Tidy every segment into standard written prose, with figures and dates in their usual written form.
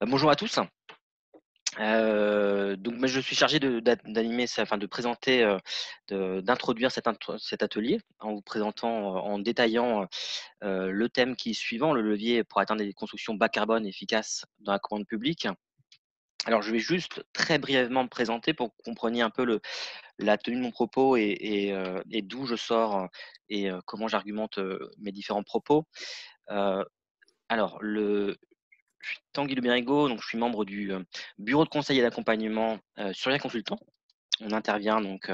Bonjour à tous. Donc moi, je suis chargé d'animer ça, enfin de présenter, d'introduire cet atelier en vous présentant, en détaillant, le thème qui est suivant, le levier pour atteindre des constructions bas carbone efficaces dans la commande publique. Alors je vais juste très brièvement me présenter pour que vous compreniez un peu la tenue de mon propos et d'où je sors et comment j'argumente, mes différents propos. Heu, alors, je suis Tanguy Le Bérigo, donc je suis membre du, bureau de conseil et d'accompagnement, Surya Consultant. On intervient donc,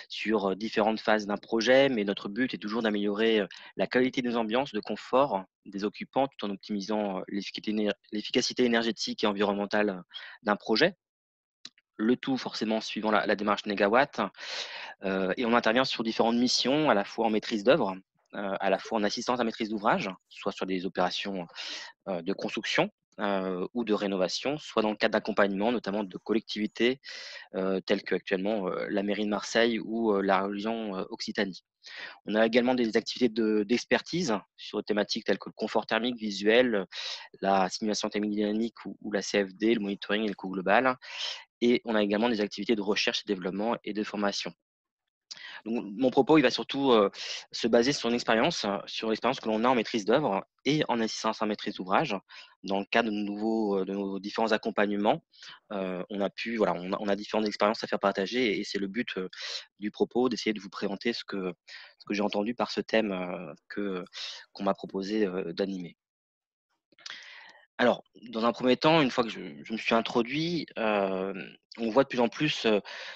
sur, différentes phases d'un projet, mais notre but est toujours d'améliorer, la qualité des ambiances de confort des occupants, tout en optimisant, l'efficacité énergétique et environnementale, d'un projet. Le tout forcément suivant la démarche Négawatt, et on intervient sur différentes missions, à la fois en maîtrise d'œuvre, à la fois en assistance à maîtrise d'ouvrage, soit sur des opérations de construction, ou de rénovation, soit dans le cadre d'accompagnement, notamment de collectivités, telles qu'actuellement, la mairie de Marseille ou, la région, Occitanie. On a également des activités d'expertise sur des thématiques telles que le confort thermique visuel, la simulation thermodynamique ou la CFD, le monitoring et le coût global, et on a également des activités de recherche et développement et de formation. Donc mon propos, il va surtout, se baser sur l'expérience que l'on a en maîtrise d'œuvre et en assistance en maîtrise d'ouvrage. Dans le cadre de nos différents accompagnements, on a différentes expériences à faire partager et c'est le but, du propos, d'essayer de vous présenter ce que j'ai entendu par ce thème, qu'on m'a proposé, d'animer. Alors, dans un premier temps, une fois que je me suis introduit, on voit de plus en plus,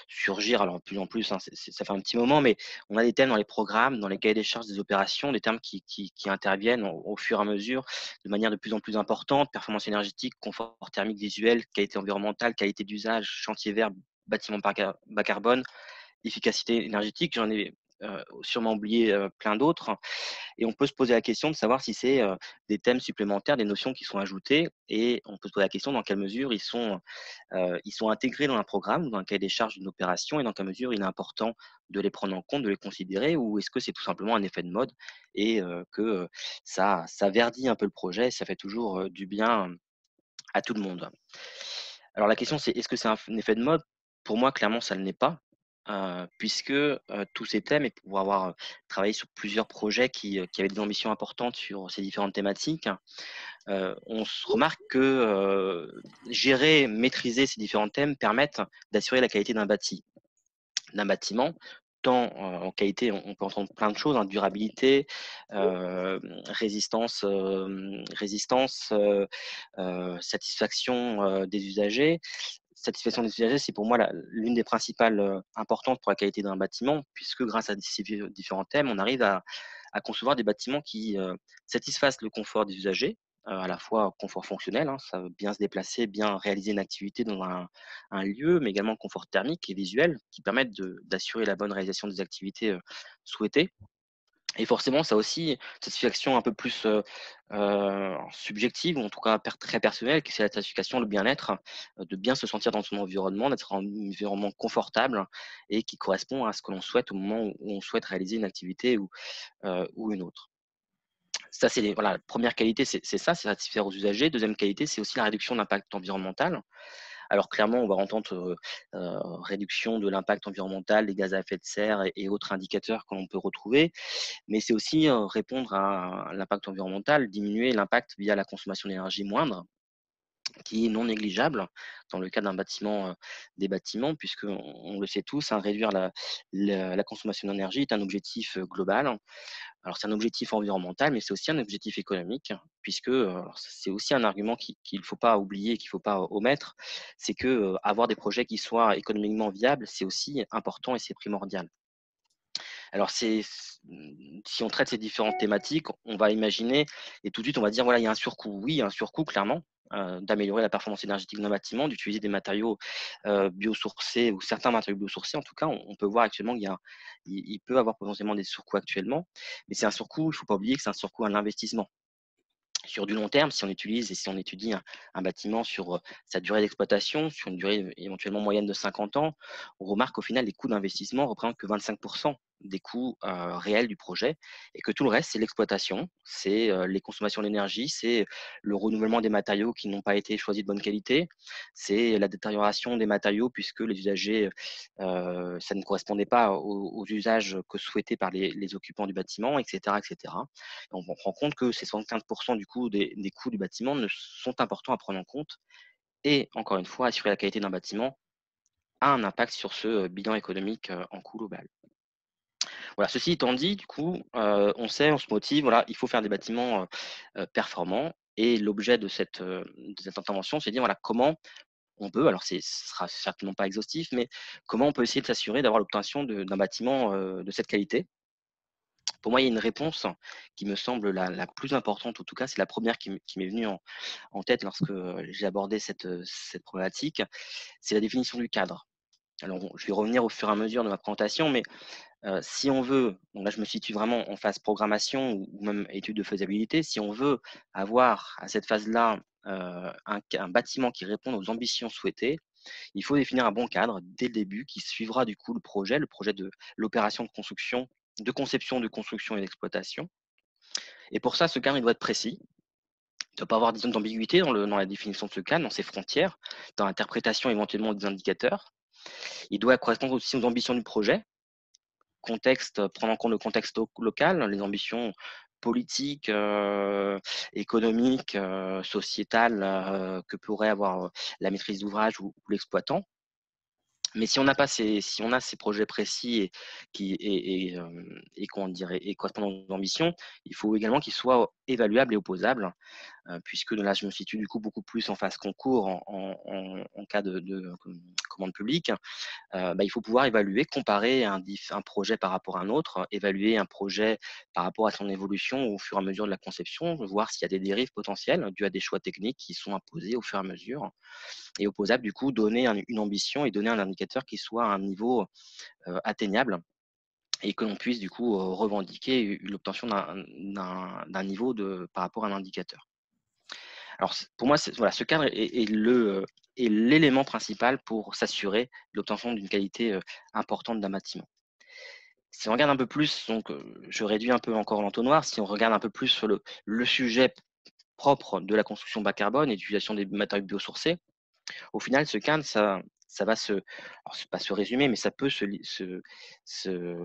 surgir, alors de plus en plus, hein, ça fait un petit moment, mais on a des thèmes dans les programmes, dans les cahiers des charges des opérations, des termes qui interviennent au fur et à mesure, de manière de plus en plus importante: performance énergétique, confort thermique visuel, qualité environnementale, qualité d'usage, chantier vert, bâtiment bas carbone, efficacité énergétique. J'en ai, sûrement oublié, plein d'autres. Et on peut se poser la question de savoir si c'est, des thèmes supplémentaires, des notions qui sont ajoutées, et on peut se poser la question dans quelle mesure ils sont intégrés dans un programme ou dans un cahier des charges d'une opération, et dans quelle mesure il est important de les prendre en compte, de les considérer, ou est-ce que c'est tout simplement un effet de mode et que, ça verdit un peu le projet, ça fait toujours, du bien à tout le monde. Alors la question c'est: est-ce que c'est un effet de mode? Pour moi, clairement, ça ne l'est pas, puisque, tous ces thèmes, et pour avoir, travaillé sur plusieurs projets qui avaient des ambitions importantes sur ces différentes thématiques, on se remarque que, gérer, maîtriser ces différents thèmes permettent d'assurer la qualité d'un bâtiment, tant en qualité, on peut entendre plein de choses, hein: durabilité, résistance, satisfaction, des usagers. Satisfaction des usagers, c'est pour moi l'une des principales, importantes pour la qualité d'un bâtiment, puisque grâce à ces différents thèmes, on arrive à concevoir des bâtiments qui, satisfassent le confort des usagers, à la fois confort fonctionnel, hein, ça veut bien se déplacer, bien réaliser une activité dans un lieu, mais également confort thermique et visuel qui permettent d'assurer la bonne réalisation des activités, souhaitées. Et forcément, ça a aussi une satisfaction un peu plus, subjective, ou en tout cas très personnelle, que c'est la satisfaction, le bien-être, de bien se sentir dans son environnement, d'être en environnement confortable et qui correspond à ce que l'on souhaite au moment où on souhaite réaliser une activité ou une autre. Ça, c'est voilà, la 1re qualité, c'est ça, c'est satisfaire aux usagers. Deuxième qualité, c'est aussi la réduction de l'impact environnemental. Alors clairement, on va entendre, réduction de l'impact environnemental, des gaz à effet de serre et autres indicateurs que l'on peut retrouver. Mais c'est aussi, répondre à l'impact environnemental, diminuer l'impact via la consommation d'énergie moindre, qui est non négligeable dans le cas d'un bâtiment, des bâtiments, puisque on le sait tous, hein, réduire la consommation d'énergie est un objectif, global. Alors c'est un objectif environnemental, mais c'est aussi un objectif économique, puisque, c'est aussi un argument qu'il ne faut pas oublier, qu'il ne faut pas omettre, c'est que, avoir des projets qui soient économiquement viables, c'est aussi important et c'est primordial. Alors si on traite ces différentes thématiques, on va imaginer, et tout de suite on va dire: «Voilà, il y a un surcoût». Oui, il y a un surcoût clairement, d'améliorer la performance énergétique d'un bâtiment, d'utiliser des matériaux, biosourcés, ou certains matériaux biosourcés en tout cas. On peut voir actuellement qu'il y a il peut avoir potentiellement des surcoûts actuellement, mais c'est un surcoût, il ne faut pas oublier que c'est un surcoût à l'investissement. Sur du long terme, si on utilise et si on étudie un bâtiment sur, sa durée d'exploitation, sur une durée éventuellement moyenne de 50 ans, on remarque qu'au final les coûts d'investissement représentent que 25 des coûts réels du projet et que tout le reste, c'est l'exploitation, c'est les consommations d'énergie, c'est le renouvellement des matériaux qui n'ont pas été choisis de bonne qualité, c'est la détérioration des matériaux puisque les usagers, ça ne correspondait pas aux usages que souhaités par les occupants du bâtiment, et cetera, et cetera. On rend compte que ces 75 du coût des coûts du bâtiment sont importants à prendre en compte et encore une fois, assurer la qualité d'un bâtiment a un impact sur ce bilan économique en coût global. Voilà, ceci étant dit, du coup, on sait, on se motive, voilà, il faut faire des bâtiments performants et l'objet de cette intervention, c'est de dire, voilà, comment on peut, alors ce sera certainement pas exhaustif, mais comment on peut essayer de s'assurer d'avoir l'obtention d'un bâtiment de cette qualité. Pour moi, il y a une réponse qui me semble la plus importante, en tout cas, c'est la première qui m'est venue en tête lorsque j'ai abordé cette problématique, c'est la définition du cadre. Alors, bon, je vais revenir au fur et à mesure de ma présentation, mais si on veut, donc là je me situe vraiment en phase programmation ou même étude de faisabilité, si on veut avoir à cette phase-là un bâtiment qui réponde aux ambitions souhaitées, il faut définir un bon cadre dès le début qui suivra du coup le projet de l'opération de construction, de conception, de construction et d'exploitation. Et pour ça, ce cadre il doit être précis. Il ne doit pas avoir des zones d'ambiguïté dans la définition de ce cadre, dans ses frontières, dans l'interprétation éventuellement des indicateurs. Il doit correspondre aussi aux ambitions du projet, prendre en compte le contexte local, les ambitions politiques, économiques, sociétales que pourrait avoir la maîtrise d'ouvrage ou l'exploitant. Mais si on a ces projets précis et comment dire, et correspondant aux ambitions, il faut également qu'ils soient évaluables et opposables, puisque là, je me situe du coup beaucoup plus en phase concours en cas de commande publique. Il faut pouvoir évaluer, comparer un projet par rapport à un autre, évaluer un projet par rapport à son évolution au fur et à mesure de la conception, voir s'il y a des dérives potentielles dues à des choix techniques qui sont imposés au fur et à mesure. Et opposable, du coup, donner une ambition et donner un indicateur qui soit à un niveau atteignable et que l'on puisse du coup revendiquer l'obtention d'un niveau par rapport à un indicateur. Alors pour moi, voilà, ce cadre est l'élément principal pour s'assurer de l'obtention d'une qualité importante d'un bâtiment. Si on regarde un peu plus, donc je réduis un peu encore l'entonnoir, si on regarde un peu plus sur le sujet propre de la construction bas carbone et l'utilisation des matériaux biosourcés, au final, ce cadre, ça va pas se résumer, mais ça peut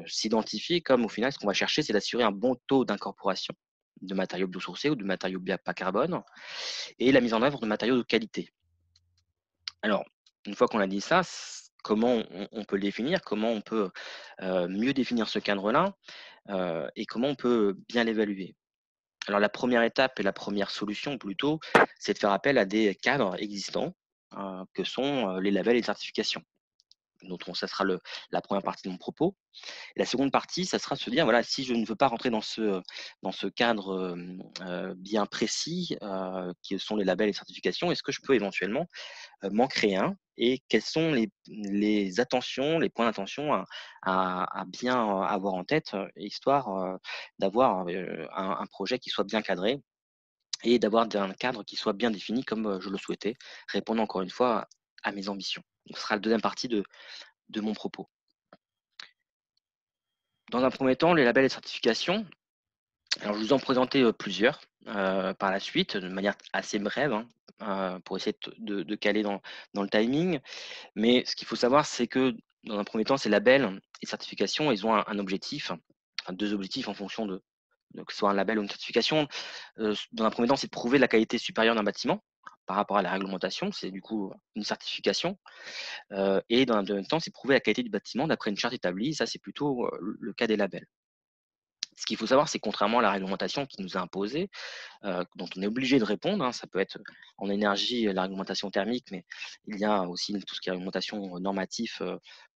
s'identifier comme au final, ce qu'on va chercher, c'est d'assurer un bon taux d'incorporation de matériaux biosourcés ou de matériaux bas carbone et la mise en œuvre de matériaux de qualité. Alors, une fois qu'on a dit ça, comment on peut le définir? Comment on peut mieux définir ce cadre-là et comment on peut bien l'évaluer? Alors, la première étape et la première solution plutôt, c'est de faire appel à des cadres existants que sont les labels et les certifications. Ça sera la première partie de mon propos. Et la seconde partie, ça sera de se dire, voilà, si je ne veux pas rentrer dans ce cadre bien précis, qui sont les labels et certifications, est-ce que je peux éventuellement m'en créer un et quelles sont les attentions, les points d'attention à bien avoir en tête, histoire d'avoir un projet qui soit bien cadré et d'avoir un cadre qui soit bien défini comme je le souhaitais, répondant encore une fois à mes ambitions. Donc, ce sera la deuxième partie de mon propos. Dans un premier temps, les labels et certifications. Alors, je vous en présenter plusieurs par la suite, de manière assez brève, hein, pour essayer de caler dans le timing. Mais ce qu'il faut savoir, c'est que dans un premier temps, ces labels et certifications, ils ont un objectif, enfin deux objectifs en fonction de que ce soit un label ou une certification. Dans un premier temps, c'est de prouver la qualité supérieure d'un bâtiment par rapport à la réglementation, c'est du coup une certification. Et dans un deuxième temps, c'est de prouver la qualité du bâtiment d'après une charte établie. Ça, c'est plutôt le cas des labels. Ce qu'il faut savoir, c'est que contrairement à la réglementation qui nous a imposée, dont on est obligé de répondre, hein, ça peut être en énergie, la réglementation thermique, mais il y a aussi tout ce qui est réglementation normatif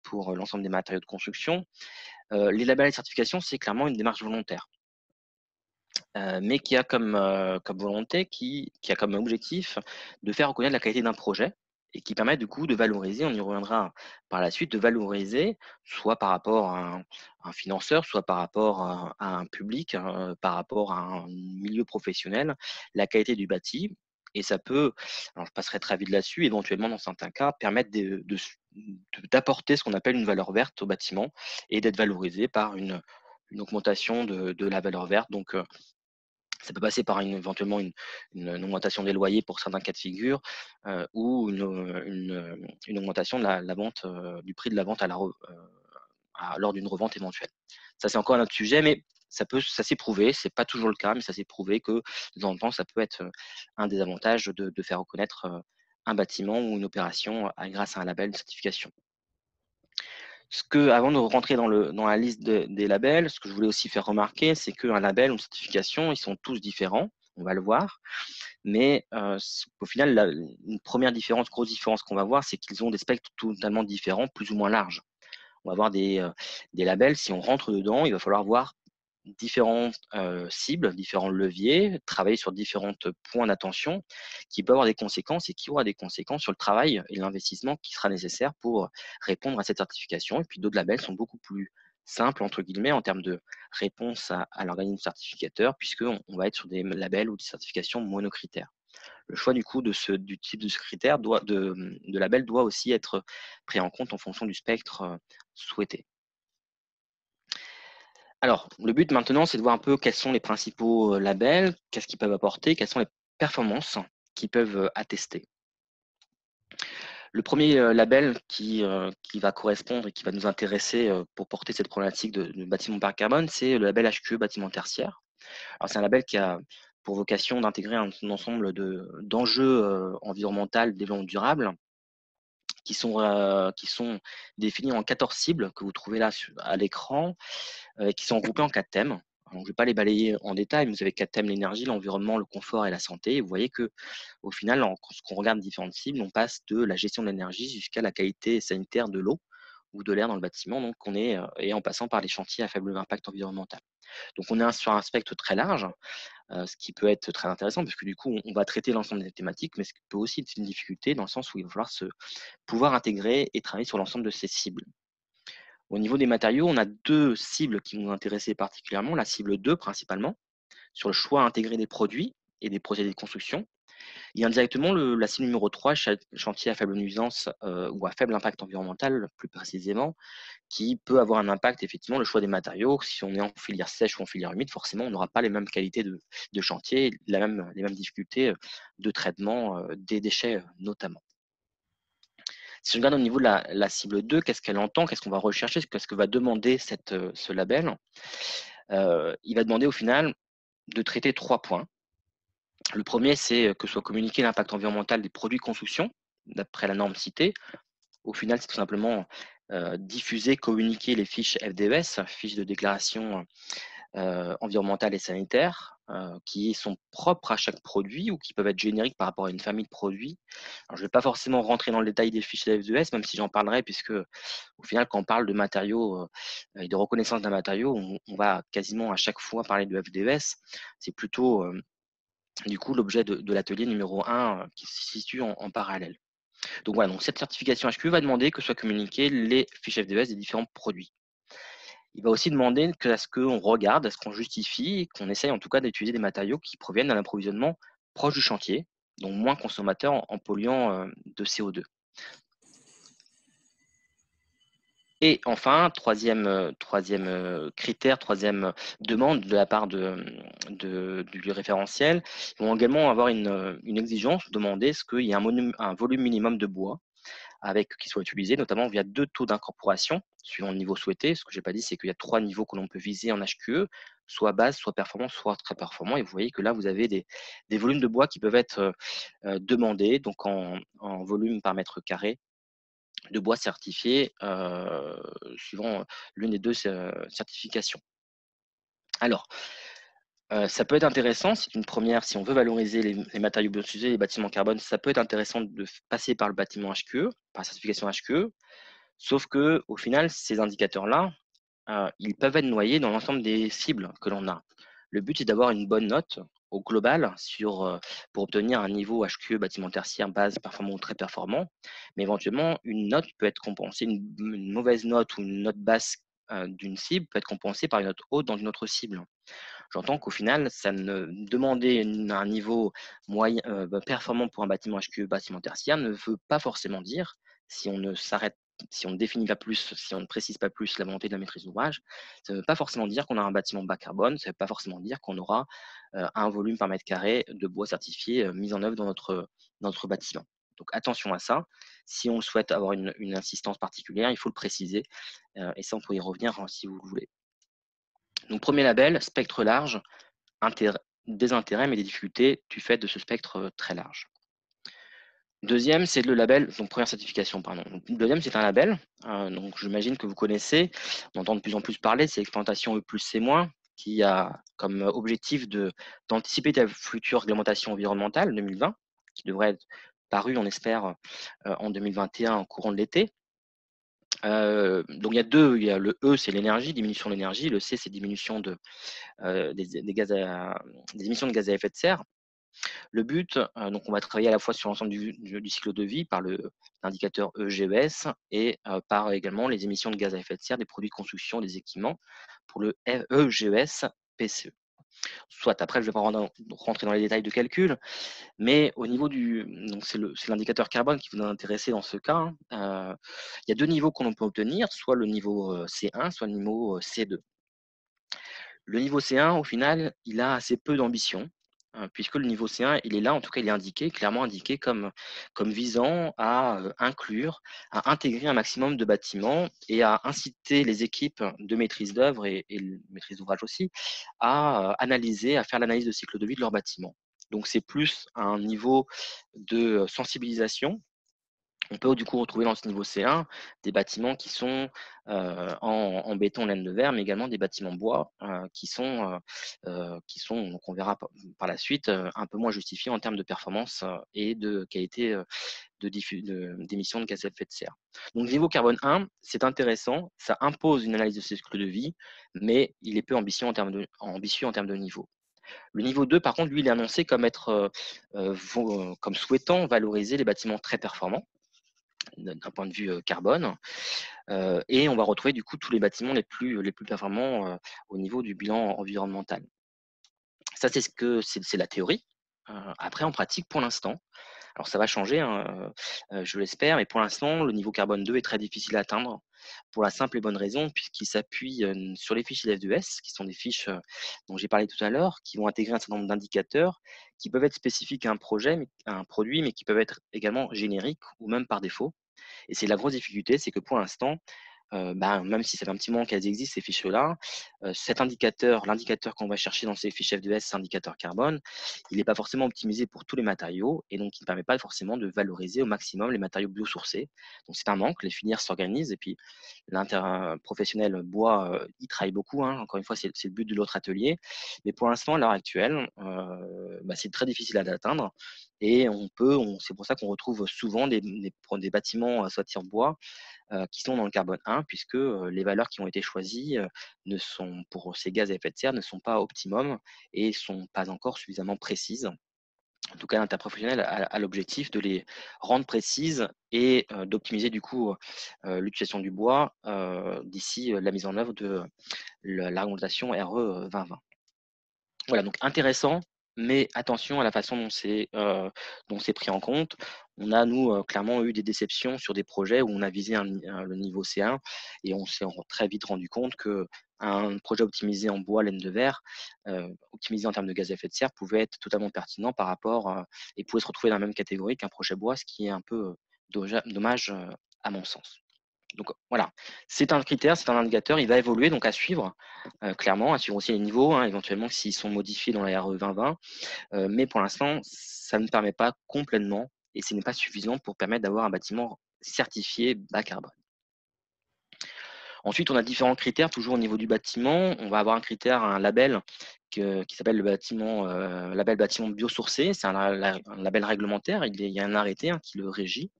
pour l'ensemble des matériaux de construction. Les labels et certifications, c'est clairement une démarche volontaire, mais qui a comme volonté, qui a comme objectif de faire reconnaître la qualité d'un projet et qui permet du coup de valoriser, on y reviendra par la suite, de valoriser soit par rapport à un financeur, soit par rapport à un public, par rapport à un milieu professionnel, la qualité du bâti Et ça peut, alors je passerai très vite là-dessus, éventuellement dans certains cas, permettre d'apporter ce qu'on appelle une valeur verte au bâtiment et d'être valorisé par une augmentation de la valeur verte. Donc, ça peut passer par éventuellement une augmentation des loyers pour certains cas de figure, ou une augmentation de la vente, du prix de la vente lors d'une revente éventuelle. Ça, c'est encore un autre sujet, mais ça s'est prouvé, c'est pas toujours le cas, mais ça s'est prouvé que de temps en temps, ça peut être un des avantages de faire reconnaître un bâtiment ou une opération grâce à un label, de certification. Avant de rentrer dans la liste des labels, ce que je voulais aussi faire remarquer, c'est qu'un label ou une certification, ils sont tous différents, on va le voir, mais au final, une première différence, grosse différence qu'on va voir, c'est qu'ils ont des spectres totalement différents, plus ou moins larges. On va avoir des labels, si on rentre dedans, il va falloir voir différentes cibles, différents leviers, travailler sur différents points d'attention qui peuvent avoir des conséquences et qui aura des conséquences sur le travail et l'investissement qui sera nécessaire pour répondre à cette certification. Et puis d'autres labels sont beaucoup plus simples, entre guillemets, en termes de réponse à l'organisme certificateur, puisqu'on va être sur des labels ou des certifications monocritères. Le choix du coup du type de ce critère de label doit aussi être pris en compte en fonction du spectre souhaité. Alors, le but maintenant, c'est de voir un peu quels sont les principaux labels, qu'est-ce qu'ils peuvent apporter, quelles sont les performances qu'ils peuvent attester. Le premier label qui va correspondre et qui va nous intéresser pour porter cette problématique de bâtiment bas carbone, c'est le label HQE bâtiment tertiaire. Alors, c'est un label qui a pour vocation d'intégrer un ensemble d'enjeux environnementaux, développement durable, qui sont définis en 14 cibles que vous trouvez là à l'écran, qui sont regroupés en 4 thèmes. Alors, je ne vais pas les balayer en détail, mais vous avez 4 thèmes: l'énergie, l'environnement, le confort et la santé. Et vous voyez qu'au final, lorsqu'on regarde différentes cibles, on passe de la gestion de l'énergie jusqu'à la qualité sanitaire de l'eau ou de l'air dans le bâtiment. Donc, et en passant par les chantiers à faible impact environnemental. Donc, on est sur un spectre très large, ce qui peut être très intéressant parce que du coup, on va traiter l'ensemble des thématiques, mais ce qui peut aussi être une difficulté dans le sens où il va falloir pouvoir intégrer et travailler sur l'ensemble de ces cibles. Au niveau des matériaux, on a 2 cibles qui vont nous intéresser particulièrement. La cible 2 principalement, sur le choix intégré des produits et des procédés de construction. Et indirectement la cible numéro 3, chantier à faible nuisance, ou à faible impact environnemental plus précisément, qui peut avoir un impact effectivement, le choix des matériaux. Si on est en filière sèche ou en filière humide, forcément on n'aura pas les mêmes qualités de chantier, les mêmes difficultés de traitement des déchets notamment. Si je regarde au niveau de la cible 2, qu'est-ce qu'elle entend? Qu'est-ce qu'on va rechercher? Qu'est-ce que va demander ce label? Il va demander au final de traiter 3 points. Le premier, c'est que soit communiqué l'impact environnemental des produits de construction, d'après la norme citée. Au final, c'est tout simplement diffuser, communiquer les fiches FDES, fiches de déclaration environnementales et sanitaires, qui sont propres à chaque produit ou qui peuvent être génériques par rapport à une famille de produits. Alors, je ne vais pas forcément rentrer dans le détail des fiches FDES, même si j'en parlerai, puisque au final, quand on parle de matériaux et de reconnaissance d'un matériau, on va quasiment à chaque fois parler de FDES. C'est plutôt du coup l'objet de l'atelier numéro 1 qui se situe en parallèle. Donc voilà, donc cette certification HQ va demander que soient communiquées les fiches FDES des différents produits. Il va aussi demander à ce qu'on regarde, à ce qu'on justifie, qu'on essaye en tout cas d'utiliser des matériaux qui proviennent d'un approvisionnement proche du chantier, donc moins consommateur en polluant de CO2. Et enfin, troisième critère, troisième demande de la part du référentiel, ils vont également avoir une exigence, demander ce qu'il y ait un volume minimum de bois qui soit utilisé, notamment via 2 taux d'incorporation, suivant le niveau souhaité. Ce que je n'ai pas dit, c'est qu'il y a 3 niveaux que l'on peut viser en HQE, soit base, soit performant, soit très performant. Et vous voyez que là, vous avez des volumes de bois qui peuvent être demandés, donc en volume par mètre carré de bois certifié, suivant l'une des 2 certifications. Alors, ça peut être intéressant, c'est une première, si on veut valoriser les matériaux biosourcés, les bâtiments carbone, ça peut être intéressant de passer par le bâtiment HQE, par la certification HQE. Sauf qu'au final, ces indicateurs-là, ils peuvent être noyés dans l'ensemble des cibles que l'on a. Le but est d'avoir une bonne note au global pour obtenir un niveau HQE bâtiment tertiaire, base, performant ou très performant. Mais éventuellement, une note peut être compensée, une mauvaise note ou une note basse d'une cible peut être compensée par une note haute dans une autre cible. J'entends qu'au final, ça ne demander un niveau moyen, performant pour un bâtiment HQE, bâtiment tertiaire, ne veut pas forcément dire, si on ne s'arrête si on ne définit pas plus, si on ne précise pas plus la volonté de la maîtrise d'ouvrage, ça ne veut pas forcément dire qu'on a un bâtiment bas carbone, ça ne veut pas forcément dire qu'on aura, un volume par mètre carré de bois certifié, mis en œuvre dans notre bâtiment. Donc attention à ça. Si on souhaite avoir une insistance particulière, il faut le préciser, et ça, on peut y revenir, si vous le voulez. Donc premier label, spectre large, des intérêts, mais des difficultés du fait de ce spectre très large. Deuxième, c'est le label, donc première certification, pardon. Donc, deuxième, c'est un label, donc j'imagine que vous connaissez, on entend de plus en plus parler, c'est l'expérimentation E+C-, qui a comme objectif d'anticiper la future réglementation environnementale 2020, qui devrait être parue, on espère, en 2021, en courant de l'été. Donc il y a le E, c'est l'énergie, diminution de l'énergie, le C, c'est diminution des émissions de gaz à effet de serre. Le but, donc on va travailler à la fois sur l'ensemble du cycle de vie par l'indicateur EGES et par également les émissions de gaz à effet de serre des produits de construction, des équipements pour le EGES PCE. Soit après, je ne vais pas rentrer dans les détails de calcul, mais au niveau donc c'est l'indicateur carbone qui vous a intéressé dans ce cas, il y a deux niveaux qu'on peut obtenir, soit le niveau C1, soit le niveau C2. Le niveau C1, au final, il a assez peu d'ambition, puisque le niveau C1, il est là, en tout cas, il est indiqué, clairement indiqué comme visant à inclure, à intégrer un maximum de bâtiments et à inciter les équipes de maîtrise d'œuvre et maîtrise d'ouvrage aussi à analyser, à faire l'analyse de cycle de vie de leur bâtiment. Donc c'est plus un niveau de sensibilisation. On peut du coup retrouver dans ce niveau C1 des bâtiments qui sont en béton, laine de verre, mais également des bâtiments bois donc on verra par la suite, un peu moins justifiés en termes de performance et de qualité d'émissions de gaz à effet de serre. Donc niveau carbone 1, c'est intéressant, ça impose une analyse de cycle de vie, mais il est peu ambitieux en termes de niveau. Le niveau 2, par contre, lui, il est annoncé comme souhaitant valoriser les bâtiments très performants d'un point de vue carbone. Et on va retrouver du coup tous les bâtiments les plus performants au niveau du bilan environnemental. Ça, c'est la théorie. Après, en pratique, pour l'instant, alors ça va changer, hein, je l'espère, mais pour l'instant, le niveau carbone 2 est très difficile à atteindre pour la simple et bonne raison puisqu'il s'appuie sur les fiches IF2S, qui sont des fiches dont j'ai parlé tout à l'heure, qui vont intégrer un certain nombre d'indicateurs qui peuvent être spécifiques à un produit, mais qui peuvent être également génériques ou même par défaut. Et c'est la grosse difficulté, c'est que pour l'instant, même si ça fait un petit moment qu'elles existent, ces fiches-là, l'indicateur qu'on va chercher dans ces fiches F2S, c'est indicateur carbone, il n'est pas forcément optimisé pour tous les matériaux et donc il ne permet pas forcément de valoriser au maximum les matériaux biosourcés. Donc c'est un manque, les filières s'organisent et puis l'interprofessionnel bois y travaille beaucoup, hein. Encore une fois, c'est le but de l'autre atelier. Mais pour l'instant, à l'heure actuelle, c'est très difficile à atteindre et c'est pour ça qu'on retrouve souvent des bâtiments à en bois qui sont dans le carbone 1, puisque les valeurs qui ont été choisies pour ces gaz à effet de serre ne sont pas optimum et ne sont pas encore suffisamment précises. En tout cas, l'interprofessionnel a l'objectif de les rendre précises et d'optimiser du coup l'utilisation du bois d'ici la mise en œuvre de la réglementation RE 2020. Voilà, donc intéressant, mais attention à la façon dont c'est pris en compte. On a, nous, clairement eu des déceptions sur des projets où on a visé le niveau C1 et on s'est très vite rendu compte qu'un projet optimisé en bois, laine de verre, optimisé en termes de gaz à effet de serre, pouvait être totalement pertinent par rapport et pouvait se retrouver dans la même catégorie qu'un projet bois, ce qui est un peu dommage à mon sens. Donc voilà, c'est un critère, c'est un indicateur, il va évoluer, donc à suivre, clairement, à suivre aussi les niveaux, hein, éventuellement s'ils sont modifiés dans la RE 2020. Mais pour l'instant, ça ne permet pas complètement et ce n'est pas suffisant pour permettre d'avoir un bâtiment certifié bas carbone. Ensuite, on a différents critères, toujours au niveau du bâtiment. On va avoir un critère, un label qui s'appelle label bâtiment biosourcé. C'est un label réglementaire, il y a un arrêté qui le régit.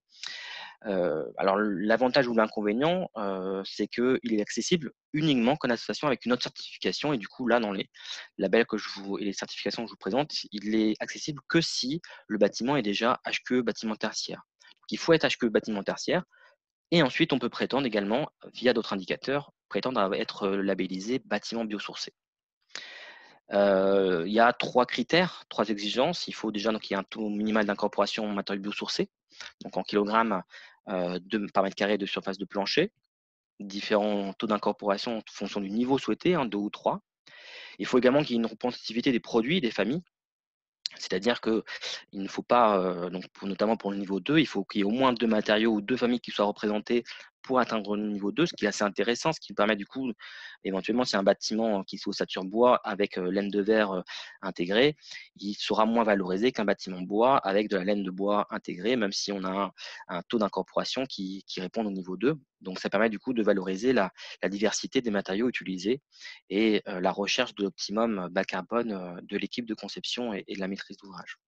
Alors l'avantage ou l'inconvénient, c'est qu'il est accessible uniquement qu'en association avec une autre certification et du coup là dans les labels et les certifications que je vous présente, il est accessible que si le bâtiment est déjà HQE bâtiment tertiaire. Donc il faut être HQE bâtiment tertiaire et ensuite on peut prétendre également, via d'autres indicateurs, prétendre à être labellisé bâtiment biosourcé. Il y a 3 critères, 3 exigences. Il faut déjà donc qu'il y ait un taux minimal d'incorporation en matériaux biosourcés, donc en kilogrammes, par mètre carré de surface de plancher. Différents taux d'incorporation en fonction du niveau souhaité, 2 ou 3. Il faut également qu'il y ait une représentativité des produits, des familles. C'est-à-dire qu'il ne faut pas, donc notamment pour le niveau 2, il faut qu'il y ait au moins 2 matériaux ou 2 familles qui soient représentées pour atteindre le niveau 2, ce qui est assez intéressant, ce qui permet du coup, éventuellement, si un bâtiment qui soit ossature bois avec laine de verre intégrée, il sera moins valorisé qu'un bâtiment bois avec de la laine de bois intégrée, même si on a un taux d'incorporation qui répond au niveau 2. Donc ça permet du coup de valoriser la diversité des matériaux utilisés et la recherche de l'optimum bas carbone de l'équipe de conception et de la maîtrise d'ouvrage.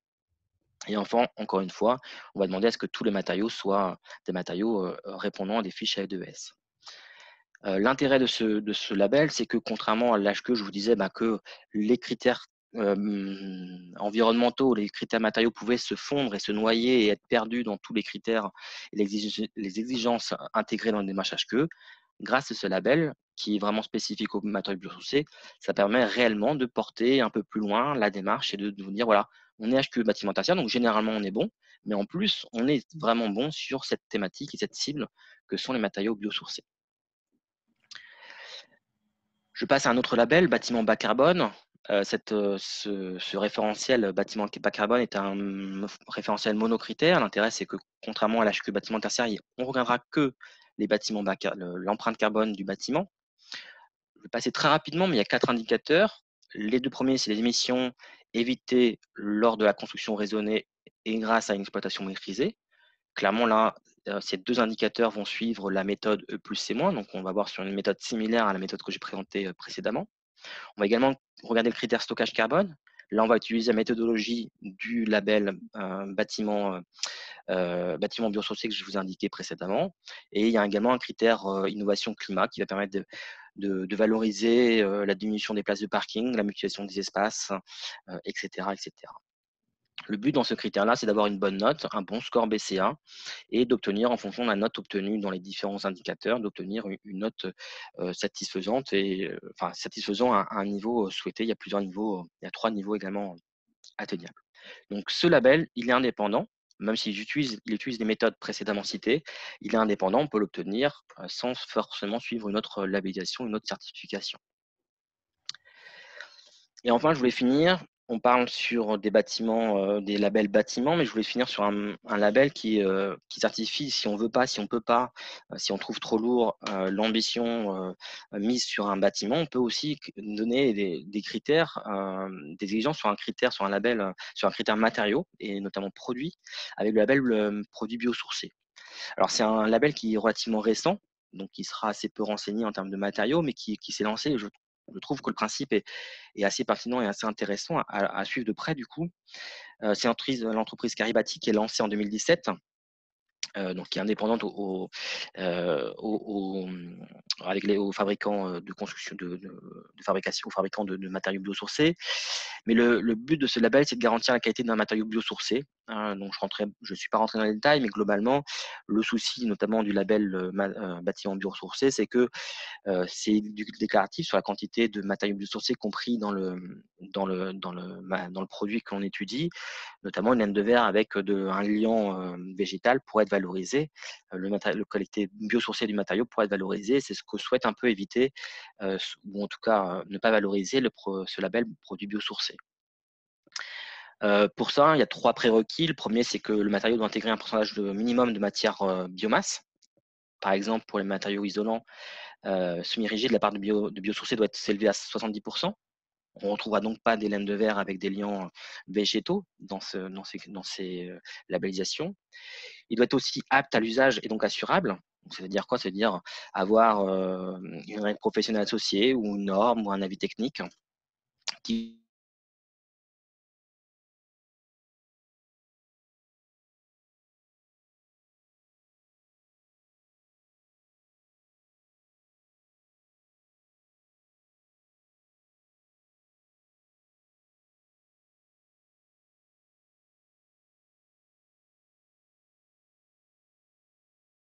Et enfin, encore une fois, on va demander à ce que tous les matériaux soient des matériaux répondant à des fiches AEDES. L'intérêt de ce label, c'est que contrairement à l'HQ, je vous disais que les critères environnementaux, les critères matériaux pouvaient se fondre et se noyer et être perdus dans tous les critères et les exigences intégrées dans le démarche HQ. Grâce à ce label, qui est vraiment spécifique aux matériaux biosourcés, ça permet réellement de porter un peu plus loin la démarche et de vous dire, voilà, on est HQ bâtiment tertiaire, donc généralement on est bon, mais en plus, on est vraiment bon sur cette thématique et cette cible que sont les matériaux biosourcés. Je passe à un autre label, bâtiment bas carbone. Ce référentiel bâtiment bas carbone est un référentiel monocritère. L'intérêt, c'est que contrairement à l'HQ bâtiment tertiaire, on ne regardera que les bâtiments l'empreinte carbone du bâtiment. Je vais passer très rapidement, mais il y a 4 indicateurs. Les 2 premiers, c'est les émissions évitées lors de la construction raisonnée et grâce à une exploitation maîtrisée. Clairement, là, ces 2 indicateurs vont suivre la méthode E plus C-. Donc, on va voir sur une méthode similaire à la méthode que j'ai présentée précédemment. On va également regarder le critère stockage carbone. Là, on va utiliser la méthodologie du label bâtiment biosourcé que je vous ai indiqué précédemment. Et il y a également un critère innovation climat qui va permettre de valoriser la diminution des places de parking, la mutualisation des espaces, etc., etc. Le but dans ce critère-là, c'est d'avoir une bonne note, un bon score BCA, et d'obtenir, en fonction de la note obtenue dans les différents indicateurs, d'obtenir une note satisfaisante enfin satisfaisant à un niveau souhaité. Il y a plusieurs niveaux, il y a 3 niveaux également atteignables. Donc ce label, il est indépendant, même s'il utilise les méthodes précédemment citées, il est indépendant, on peut l'obtenir sans forcément suivre une autre labellisation, une autre certification. Et enfin, je voulais finir, on parle sur des bâtiments, des labels bâtiments, mais je voulais finir sur un label qui certifie si on veut pas, si on peut pas, si on trouve trop lourd, l'ambition mise sur un bâtiment. On peut aussi donner des critères, des exigences sur un label, sur un critère matériaux et notamment produits, avec le label produit biosourcé. Alors c'est un label qui est relativement récent, donc qui sera assez peu renseigné en termes de matériaux, mais qui s'est lancé. Je trouve que le principe est assez pertinent et assez intéressant à suivre de près du coup. C'est l'entreprise Caribati qui est lancée en 2017, donc qui est indépendante aux fabricants de construction de fabrication, aux fabricants de matériaux biosourcés. Mais le but de ce label, c'est de garantir la qualité d'un matériau biosourcé. Donc je suis pas rentré dans les détails, mais globalement, le souci notamment du label bâtiment biosourcé, c'est que c'est du déclaratif sur la quantité de matériaux biosourcés compris dans le produit que l'on étudie, notamment une laine de verre avec un liant végétal pourrait être valorisé. Le qualité biosourcée du matériau pourrait être valorisé. C'est ce que souhaite un peu éviter, ou en tout cas ne pas valoriser ce label produit biosourcé. Pour ça, il y a 3 prérequis. Le premier, c'est que le matériau doit intégrer un pourcentage minimum de matière biomasse. Par exemple, pour les matériaux isolants, semi-rigide, la part de biosourcés doit s'élever à 70%. On ne retrouvera donc pas des laines de verre avec des liants végétaux dans ces labellisations. Il doit être aussi apte à l'usage et donc assurable. Donc, ça veut dire quoi? Ça veut dire avoir une règle professionnelle associée ou une norme ou un avis technique qui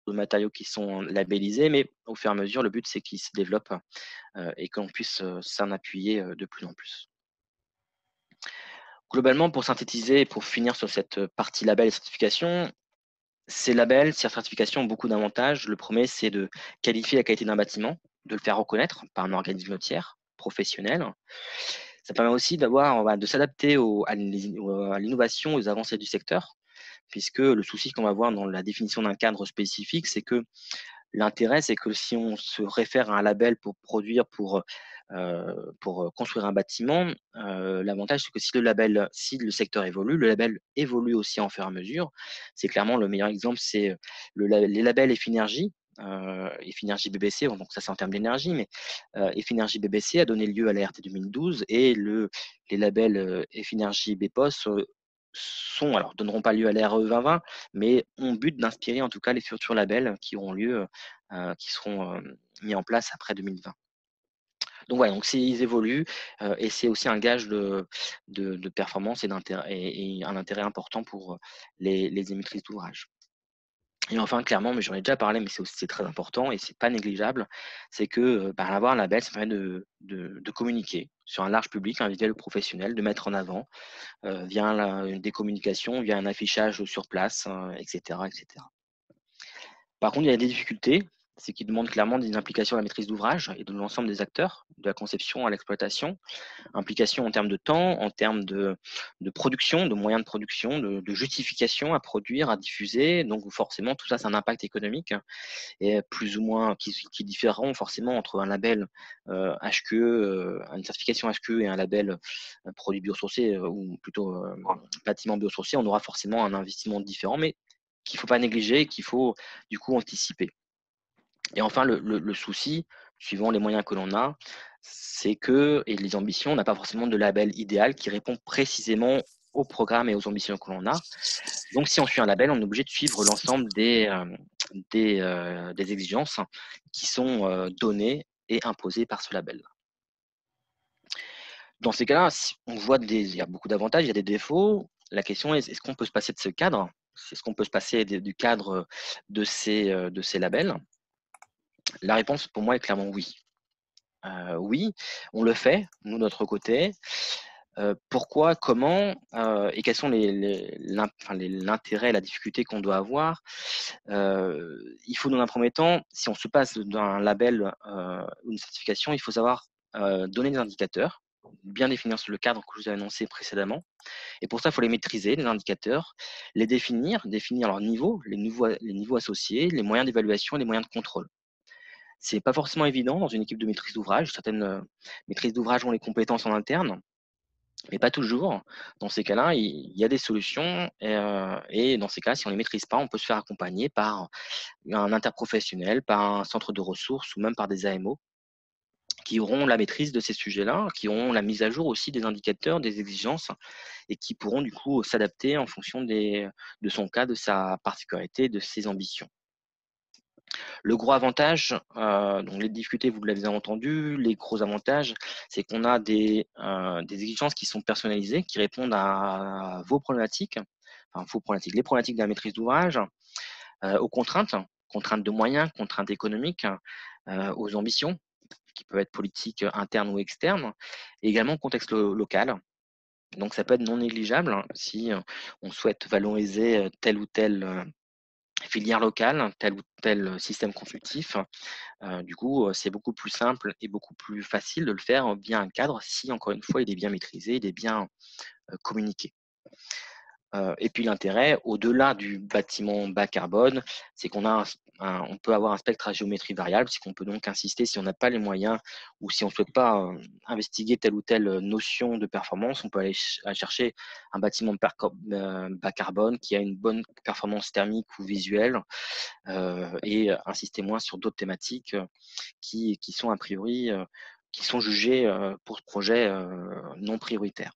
de matériaux qui sont labellisés, mais au fur et à mesure, le but, c'est qu'ils se développent et qu'on puisse s'en appuyer de plus en plus. Globalement, pour synthétiser et pour finir sur cette partie label et certification, ces labels, ces certifications ont beaucoup d'avantages. Le premier, c'est de qualifier la qualité d'un bâtiment, de le faire reconnaître par un organisme tiers professionnel. Ça permet aussi de s'adapter à l'innovation, aux avancées du secteur, puisque le souci qu'on va avoir dans la définition d'un cadre spécifique, c'est que l'intérêt, c'est que si on se réfère à un label pour produire, pour construire un bâtiment, l'avantage, c'est que si le secteur évolue, le label évolue aussi en fur et à mesure. C'est clairement le meilleur exemple, c'est les labels Effinergie, Effinergie BBC, bon, donc ça c'est en termes d'énergie, mais Effinergie BBC a donné lieu à la RT 2012 et les labels Effinergie BPOS alors, donneront pas lieu à l'RE 2020, mais ont but d'inspirer en tout cas les futurs labels qui auront lieu, qui seront mis en place après 2020. Donc voilà, donc ils évoluent et c'est aussi un gage de performance et d'intérêt et un intérêt important pour les émettrices d'ouvrages. Et enfin, clairement, mais j'en ai déjà parlé, mais c'est très important et c'est pas négligeable, c'est que avoir un label, ça permet de communiquer sur un large public, un visuel professionnel, de mettre en avant via des communications, via un affichage sur place, etc., etc. Par contre, il y a des difficultés, c'est qu'ils demandent clairement des implications à la maîtrise d'ouvrage et de l'ensemble des acteurs, de la conception à l'exploitation. Implication en termes de temps, en termes de production, de moyens de production, de justification à produire, à diffuser. Donc forcément, tout ça, c'est un impact économique et plus ou moins qui différeront forcément entre un label HQE, une certification HQE et un label produit biosourcé ou plutôt bâtiment biosourcé. On aura forcément un investissement différent, mais qu'il ne faut pas négliger et qu'il faut du coup anticiper. Et enfin, le souci, suivant les moyens que l'on a, c'est que, et les ambitions, on n'a pas forcément de label idéal qui répond précisément au programme et aux ambitions que l'on a. Donc, si on suit un label, on est obligé de suivre l'ensemble des exigences qui sont données et imposées par ce label. Dans ces cas-là, il y a beaucoup d'avantages, il y a des défauts. La question est-ce qu'on peut se passer de ce cadre? Est-ce qu'on peut se passer du cadre de ces labels? La réponse pour moi est clairement oui. Oui, on le fait, nous, de notre côté. Pourquoi, comment et quels sont l'intérêt, la difficulté qu'on doit avoir? Il faut dans un premier temps, si on se passe d'un label ou une certification, il faut savoir donner des indicateurs, bien définir le cadre que je vous ai annoncé précédemment. Et pour ça, il faut les maîtriser, les indicateurs, les définir leurs niveaux, les niveaux associés, les moyens d'évaluation et les moyens de contrôle. C'est pas forcément évident dans une équipe de maîtrise d'ouvrage. Certaines maîtrises d'ouvrage ont les compétences en interne, mais pas toujours. Dans ces cas-là, il y a des solutions et dans ces cas, si on ne les maîtrise pas, on peut se faire accompagner par un interprofessionnel, par un centre de ressources ou même par des AMO qui auront la maîtrise de ces sujets-là, qui auront la mise à jour aussi des indicateurs, des exigences et qui pourront du coup s'adapter en fonction de son cas, de sa particularité, de ses ambitions. Le gros avantage, donc les difficultés, vous l'avez entendu, les gros avantages, c'est qu'on a des exigences qui sont personnalisées, qui répondent à vos problématiques, les problématiques de la maîtrise d'ouvrage, aux contraintes de moyens, contraintes économiques, aux ambitions, qui peuvent être politiques internes ou externes, et également au contexte local. Donc ça peut être non négligeable si on souhaite valoriser telle ou telle filière locale, tel ou tel système constructif. Du coup, c'est beaucoup plus simple et beaucoup plus facile de le faire via un cadre si, encore une fois, il est bien maîtrisé, il est bien communiqué. Et puis l'intérêt, au-delà du bâtiment bas carbone, c'est on peut avoir un spectre à géométrie variable, c'est qu'on peut donc insister si on n'a pas les moyens ou si on ne souhaite pas investiguer telle ou telle notion de performance, on peut aller chercher un bâtiment bas carbone qui a une bonne performance thermique ou visuelle et insister moins sur d'autres thématiques qui sont a priori qui sont jugées pour ce projet non prioritaires.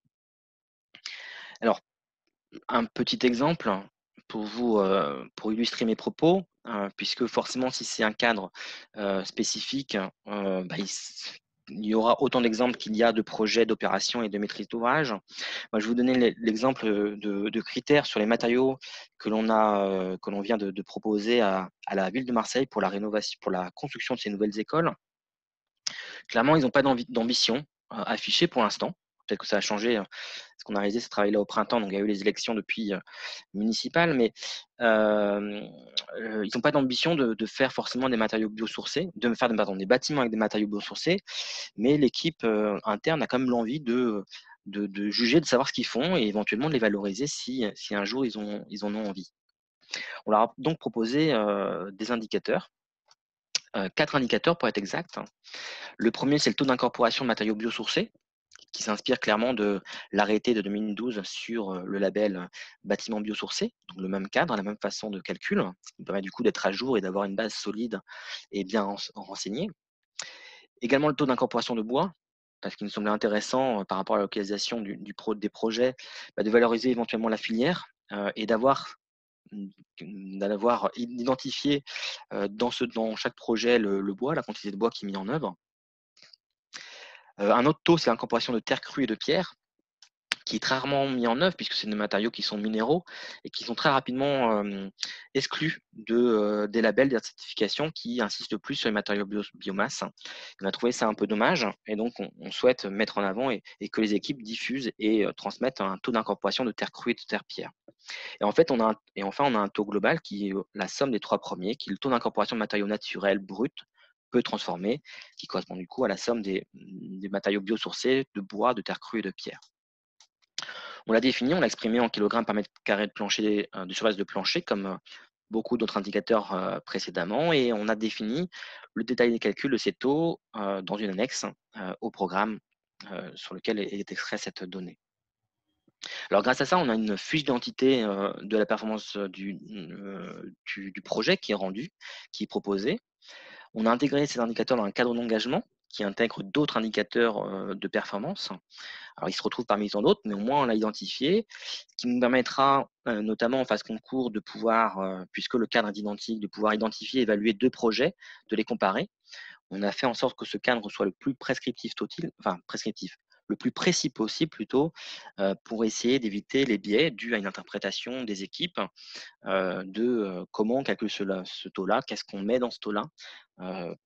Alors, un petit exemple pour illustrer mes propos, puisque forcément, si c'est un cadre spécifique, il y aura autant d'exemples qu'il y a de projets, d'opérations et de maîtrise d'ouvrage. Moi, je vais vous donner l'exemple de critères sur les matériaux que l'on vient de proposer à la ville de Marseille pour la rénovation, pour la construction de ces nouvelles écoles. Clairement, ils n'ont pas d'ambition affichée pour l'instant peut-être que ça a changé, parce qu'on a réalisé ce travail-là au printemps, donc il y a eu les élections depuis, municipales, mais hem, ils n'ont pas d'ambition de faire forcément des matériaux biosourcés, de faire pardon, des bâtiments avec des matériaux biosourcés, mais l'équipe, interne a quand même l'envie de juger, de savoir ce qu'ils font et éventuellement de les valoriser si un jour ils en ont envie. On leur a donc proposé, des indicateurs, 4 indicateurs pour être exact. Le premier, c'est le taux d'incorporation de matériaux biosourcés, qui s'inspire clairement de l'arrêté de 2012 sur, le label, bâtiment biosourcé, donc le même cadre, la même façon de calcul, ce qui me permet du coup d'être à jour et d'avoir une base solide et bien renseignée. Également le taux d'incorporation de bois, parce qu'il me semblait intéressant, par rapport à la localisation des projets, de valoriser éventuellement la filière, et d'avoir identifié, dans chaque projet le bois, la quantité de bois qui est mis en œuvre. Un autre taux, c'est l'incorporation de terre crue et de pierre, qui est très rarement mis en œuvre puisque c'est des matériaux qui sont minéraux et qui sont très rapidement, exclus des labels, des certifications qui insistent plus sur les matériaux biomasse. On a trouvé ça un peu dommage et donc on souhaite mettre en avant et que les équipes diffusent et transmettent un taux d'incorporation de terre crue et de terre pierre. Et en fait, enfin, on a un taux global qui est la somme des 3 premiers, qui est le taux d'incorporation de matériaux naturels bruts, peu transformés, qui correspond du coup à la somme des matériaux biosourcés de bois, de terre crue et de pierre. On l'a défini, on l'a exprimé en kilogrammes par mètre carré de plancher, de surface de plancher, comme beaucoup d'autres indicateurs précédemment, et on a défini le détail des calculs de ces taux dans une annexe au programme sur lequel est extrait cette donnée. Alors grâce à ça, on a une fiche d'identité de la performance du projet qui est rendu, qui est proposé. On a intégré ces indicateurs dans un cadre d'engagement qui intègre d'autres indicateurs de performance. Alors, il se retrouve parmi tant d'autres, mais au moins on l'a identifié, ce qui nous permettra, notamment en phase concours, de pouvoir, puisque le cadre est identique, de pouvoir identifier et évaluer 2 projets, de les comparer. On a fait en sorte que ce cadre soit le plus prescriptif, le plus précis possible plutôt, pour essayer d'éviter les biais dus à une interprétation des équipes, comment on calcule ce taux-là, qu'est-ce qu'on met dans ce taux-là,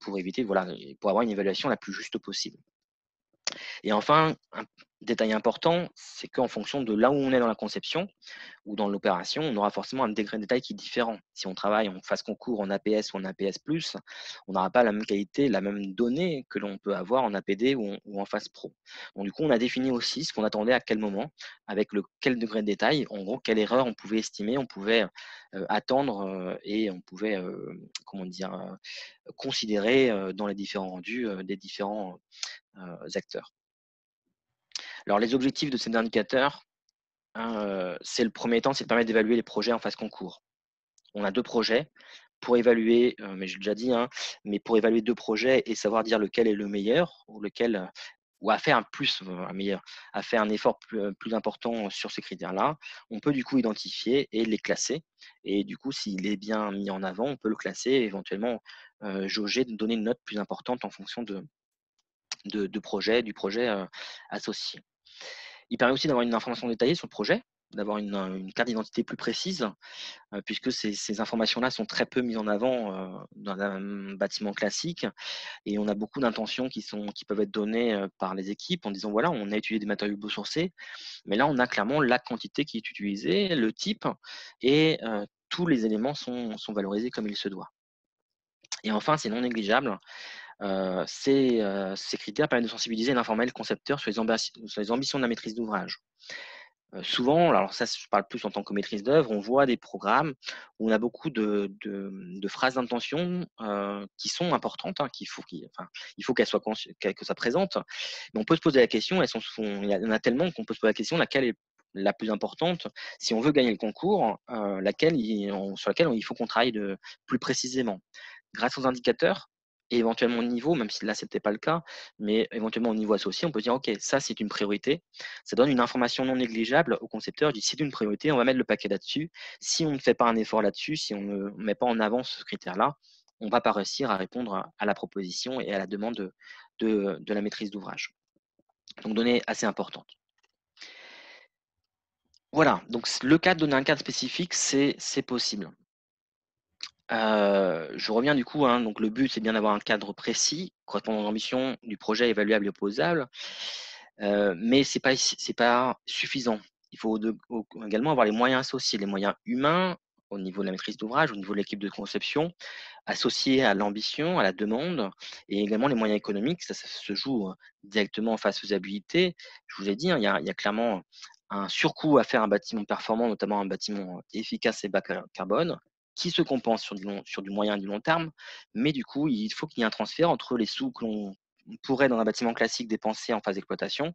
pour éviter voilà et pour avoir une évaluation la plus juste possible. Et enfin, un détail important, c'est qu'en fonction de là où on est dans la conception ou dans l'opération, on aura forcément un degré de détail qui est différent. Si on travaille en phase concours en APS ou en APS+, on n'aura pas la même qualité, la même donnée que l'on peut avoir en APD ou en phase pro. Donc du coup, on a défini aussi ce qu'on attendait à quel moment, avec quel degré de détail, en gros, quelle erreur on pouvait estimer, on pouvait attendre et on pouvait, comment dire, considérer dans les différents rendus des différents acteurs. Alors les objectifs de ces indicateurs, c'est le premier temps, c'est de permettre d'évaluer les projets en phase concours. On a 2 projets pour évaluer, mais j'ai déjà dit, hein, mais pour évaluer 2 projets et savoir dire lequel est le meilleur ou lequel, ou à faire un meilleur, à faire un effort plus important sur ces critères-là, on peut du coup identifier et les classer et du coup, s'il est bien mis en avant, on peut le classer et éventuellement, jauger, donner une note plus importante en fonction du projet, associé. Il permet aussi d'avoir une information détaillée sur le projet, d'avoir une carte d'identité plus précise, puisque ces informations-là sont très peu mises en avant, dans un bâtiment classique et on a beaucoup d'intentions qui peuvent être données, par les équipes en disant: «Voilà, on a utilisé des matériaux biosourcés», mais là, on a clairement la quantité qui est utilisée, le type et tous les éléments sont valorisés comme il se doit. Et enfin, c'est non négligeable, ces critères permettent de sensibiliser et d'informer le concepteur sur les ambitions de la maîtrise d'ouvrage. Souvent, alors ça, je parle plus en tant que maîtrise d'œuvre, on voit des programmes où on a beaucoup de phrases d'intention, qui sont importantes, hein, enfin, il faut qu'elles soient que ça présente. Mais on peut se poser la question, il y en a tellement qu'on peut se poser la question, laquelle est la plus importante? Si on veut gagner le concours, sur laquelle il faut qu'on travaille plus précisément. Grâce aux indicateurs et éventuellement au niveau, même si là, c'était pas le cas, mais éventuellement au niveau associé, on peut dire: «OK, ça, c'est une priorité». Ça donne une information non négligeable au concepteur. Je dis: «C'est une priorité, on va mettre le paquet là-dessus». Si on ne fait pas un effort là-dessus, si on ne met pas en avant ce critère-là, on va pas réussir à répondre à la proposition et à la demande de la maîtrise d'ouvrage. Donc donnée assez importante. Voilà, donc le cadre, donner un cadre spécifique, c'est possible. Je reviens du coup, hein, donc le but, c'est bien d'avoir un cadre précis, correspondant aux ambitions du projet évaluable et opposable. Mais c'est pas suffisant. Il faut également avoir les moyens associés, les moyens humains au niveau de la maîtrise d'ouvrage, au niveau de l'équipe de conception, associés à l'ambition, à la demande, et également les moyens économiques. Ça se joue directement face aux faisabilité. Je vous ai dit, hein, il y a clairement un surcoût à faire un bâtiment performant, notamment un bâtiment efficace et bas carbone, qui se compense sur du moyen et du long terme. Mais du coup, il faut qu'il y ait un transfert entre les sous que l'on pourrait, dans un bâtiment classique, dépenser en phase d'exploitation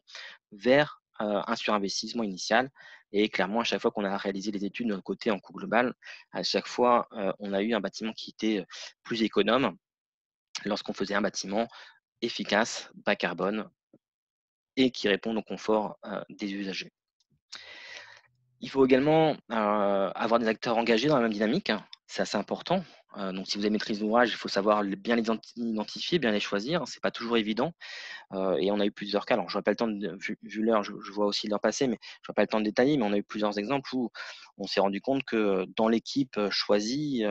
vers un surinvestissement initial. Et clairement, à chaque fois qu'on a réalisé les études de notre côté en coût global, à chaque fois, on a eu un bâtiment qui était plus économe lorsqu'on faisait un bâtiment efficace, bas carbone et qui répond au confort des usagers. Il faut également avoir des acteurs engagés dans la même dynamique. C'est assez important. Donc, si vous avez maîtrise d'ouvrage, il faut savoir bien les identifier, bien les choisir. C'est pas toujours évident. Et on a eu plusieurs cas. Alors, je n'aurai pas le temps, vu l'heure, je vois aussi l'heure passer, mais je n'aurai pas le temps de détailler. Mais on a eu plusieurs exemples où on s'est rendu compte que dans l'équipe choisie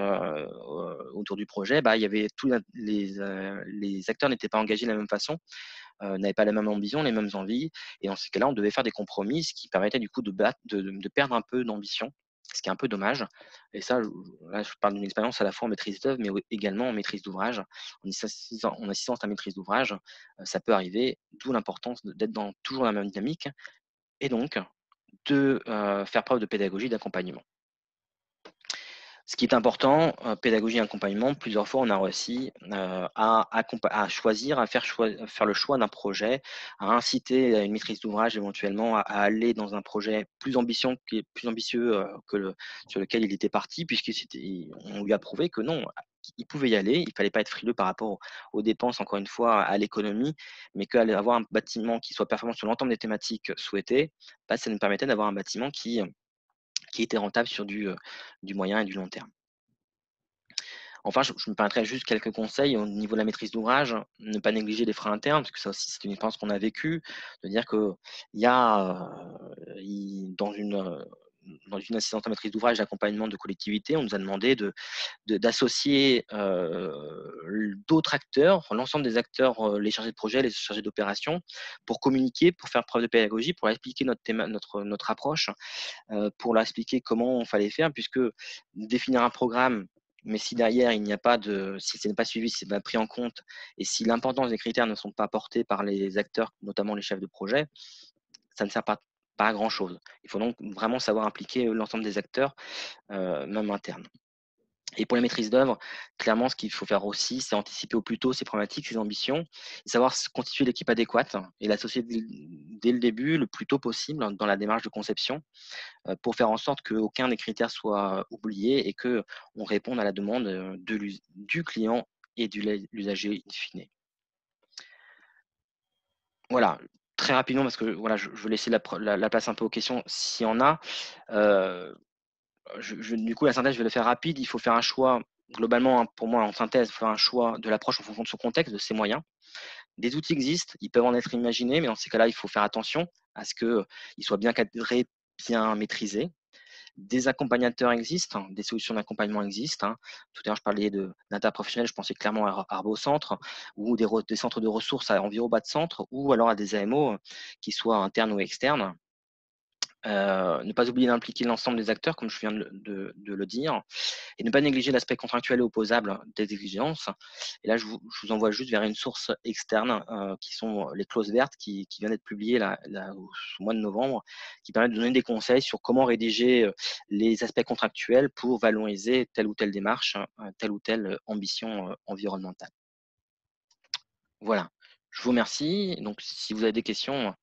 autour du projet, il y avait les acteurs n'étaient pas engagés de la même façon, n'avaient pas la même ambition, les mêmes envies. Et dans ces cas-là, on devait faire des compromis, ce qui permettait du coup de perdre un peu d'ambition, ce qui est un peu dommage. Et ça, là, je parle d'une expérience à la fois en maîtrise d'œuvre, mais également en maîtrise d'ouvrage. En assistance à maîtrise d'ouvrage, ça peut arriver, d'où l'importance d'être dans toujours la même dynamique et donc de faire preuve de pédagogie, d'accompagnement. Ce qui est important, pédagogie et accompagnement, plusieurs fois on a réussi à choisir, à faire le choix d'un projet, à inciter à une maîtrise d'ouvrage éventuellement à aller dans un projet plus ambitieux sur lequel il était parti, puisqu'on lui a prouvé que non, il pouvait y aller, il ne fallait pas être frileux par rapport aux dépenses, encore une fois, à l'économie, mais qu'avoir un bâtiment qui soit performant sur l'ensemble des thématiques souhaitées, ça nous permettait d'avoir un bâtiment qui était rentable sur du moyen et du long terme. Enfin, je me permettrai juste quelques conseils au niveau de la maîtrise d'ouvrage, ne pas négliger les freins internes, parce que ça aussi c'est une expérience qu'on a vécue, de dire qu'il y a dans une assistance à maîtrise d'ouvrage d'accompagnement de collectivité, on nous a demandé d'associer d'autres acteurs, l'ensemble des acteurs, les chargés de projet, les chargés d'opération, pour communiquer, pour faire preuve de pédagogie, pour expliquer notre approche, pour leur expliquer comment on fallait faire, puisque définir un programme, mais si derrière il n'y a pas si ce n'est pas suivi, si ce n'est pas pris en compte, et si l'importance des critères ne sont pas portés par les acteurs, notamment les chefs de projet, ça ne sert pas à grand chose. Il faut donc vraiment savoir impliquer l'ensemble des acteurs, même internes. Et pour les maîtrises d'œuvre, clairement, ce qu'il faut faire aussi, c'est anticiper au plus tôt ses problématiques, ses ambitions, et savoir constituer l'équipe adéquate et l'associer dès le début, le plus tôt possible, dans la démarche de conception, pour faire en sorte qu'aucun des critères soit oublié et qu'on réponde à la demande du client et de l'usager in fine. Voilà, très rapidement, parce que voilà, je veux laisser la place un peu aux questions s'il y en a. Du coup, la synthèse, je vais le faire rapide. Il faut faire un choix, globalement, hein, pour moi, en synthèse, il faut faire un choix de l'approche en fonction de son contexte, de ses moyens. Des outils existent, ils peuvent en être imaginés, mais dans ces cas-là, il faut faire attention à ce qu'ils soient bien cadrés, bien maîtrisés. Des accompagnateurs existent, des solutions d'accompagnement existent, hein. Tout à l'heure, je parlais d'interprofessionnels, je pensais clairement à Arbocentre ou des centres de ressources à environ bas de centre, ou alors à des AMO qui soient internes ou externes. Ne pas oublier d'impliquer l'ensemble des acteurs, comme je viens de le dire, et ne pas négliger l'aspect contractuel et opposable des exigences. Et là, je vous envoie juste vers une source externe, qui sont les clauses vertes qui viennent d'être publiées au mois de novembre, qui permettent de donner des conseils sur comment rédiger les aspects contractuels pour valoriser telle ou telle démarche, telle ou telle ambition environnementale. Voilà, je vous remercie. Donc, si vous avez des questions,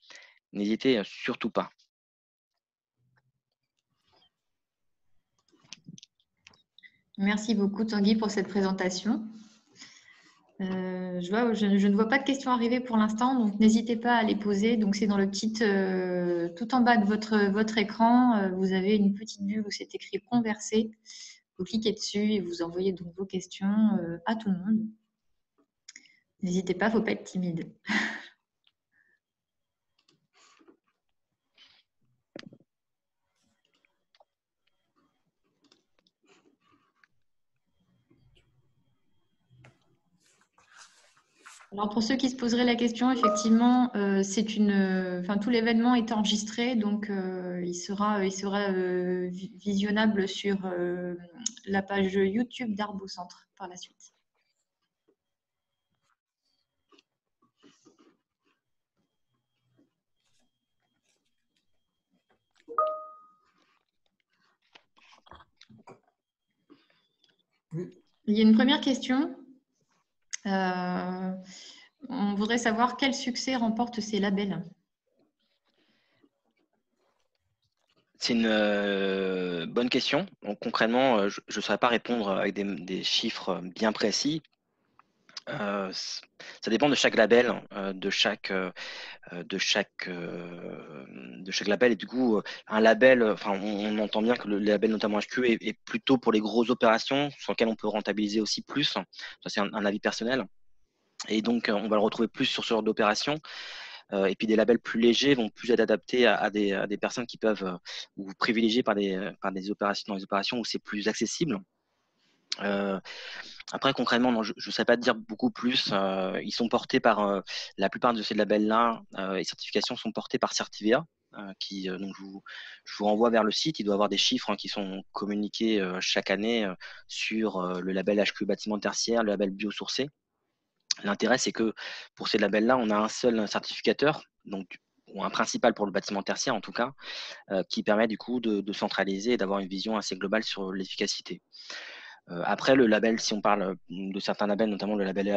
n'hésitez surtout pas. Merci beaucoup Tanguy pour cette présentation. Je ne vois pas de questions arriver pour l'instant, donc n'hésitez pas à les poser. Donc c'est dans le petit, tout en bas de votre écran, vous avez une petite bulle où c'est écrit converser. Vous cliquez dessus et vous envoyez donc vos questions à tout le monde. N'hésitez pas, il ne faut pas être timide. Alors pour ceux qui se poseraient la question, effectivement, tout l'événement est enregistré, donc il sera visionnable sur la page YouTube d'Arbre au Centre par la suite. Il y a une première question. On voudrait savoir quel succès remportent ces labels. C'est une bonne question. Donc, concrètement, je ne saurais pas répondre avec des chiffres bien précis. Ça dépend de chaque label, de chaque label. Et du coup, un label, enfin, on entend bien que le label, notamment HQ, est plutôt pour les grosses opérations sur lesquelles on peut rentabiliser aussi plus. Ça, c'est un avis personnel. Et donc, on va le retrouver plus sur ce genre d'opération. Et puis des labels plus légers vont plus être adaptés à des personnes qui peuvent ou privilégiés par des opérations, dans les opérations où c'est plus accessible. Après, concrètement, je ne sais pas te dire beaucoup plus. Ils sont portés par la plupart de ces labels-là. Les certifications sont portées par Certivia. Donc je vous renvoie vers le site. Il doit y avoir des chiffres qui sont communiqués chaque année sur le label HQ bâtiment tertiaire, le label biosourcé. L'intérêt, c'est que pour ces labels-là, on a un seul certificateur, donc ou un principal pour le bâtiment tertiaire en tout cas, qui permet du coup de centraliser et d'avoir une vision assez globale sur l'efficacité. Après, le label, si on parle de certains labels, notamment le label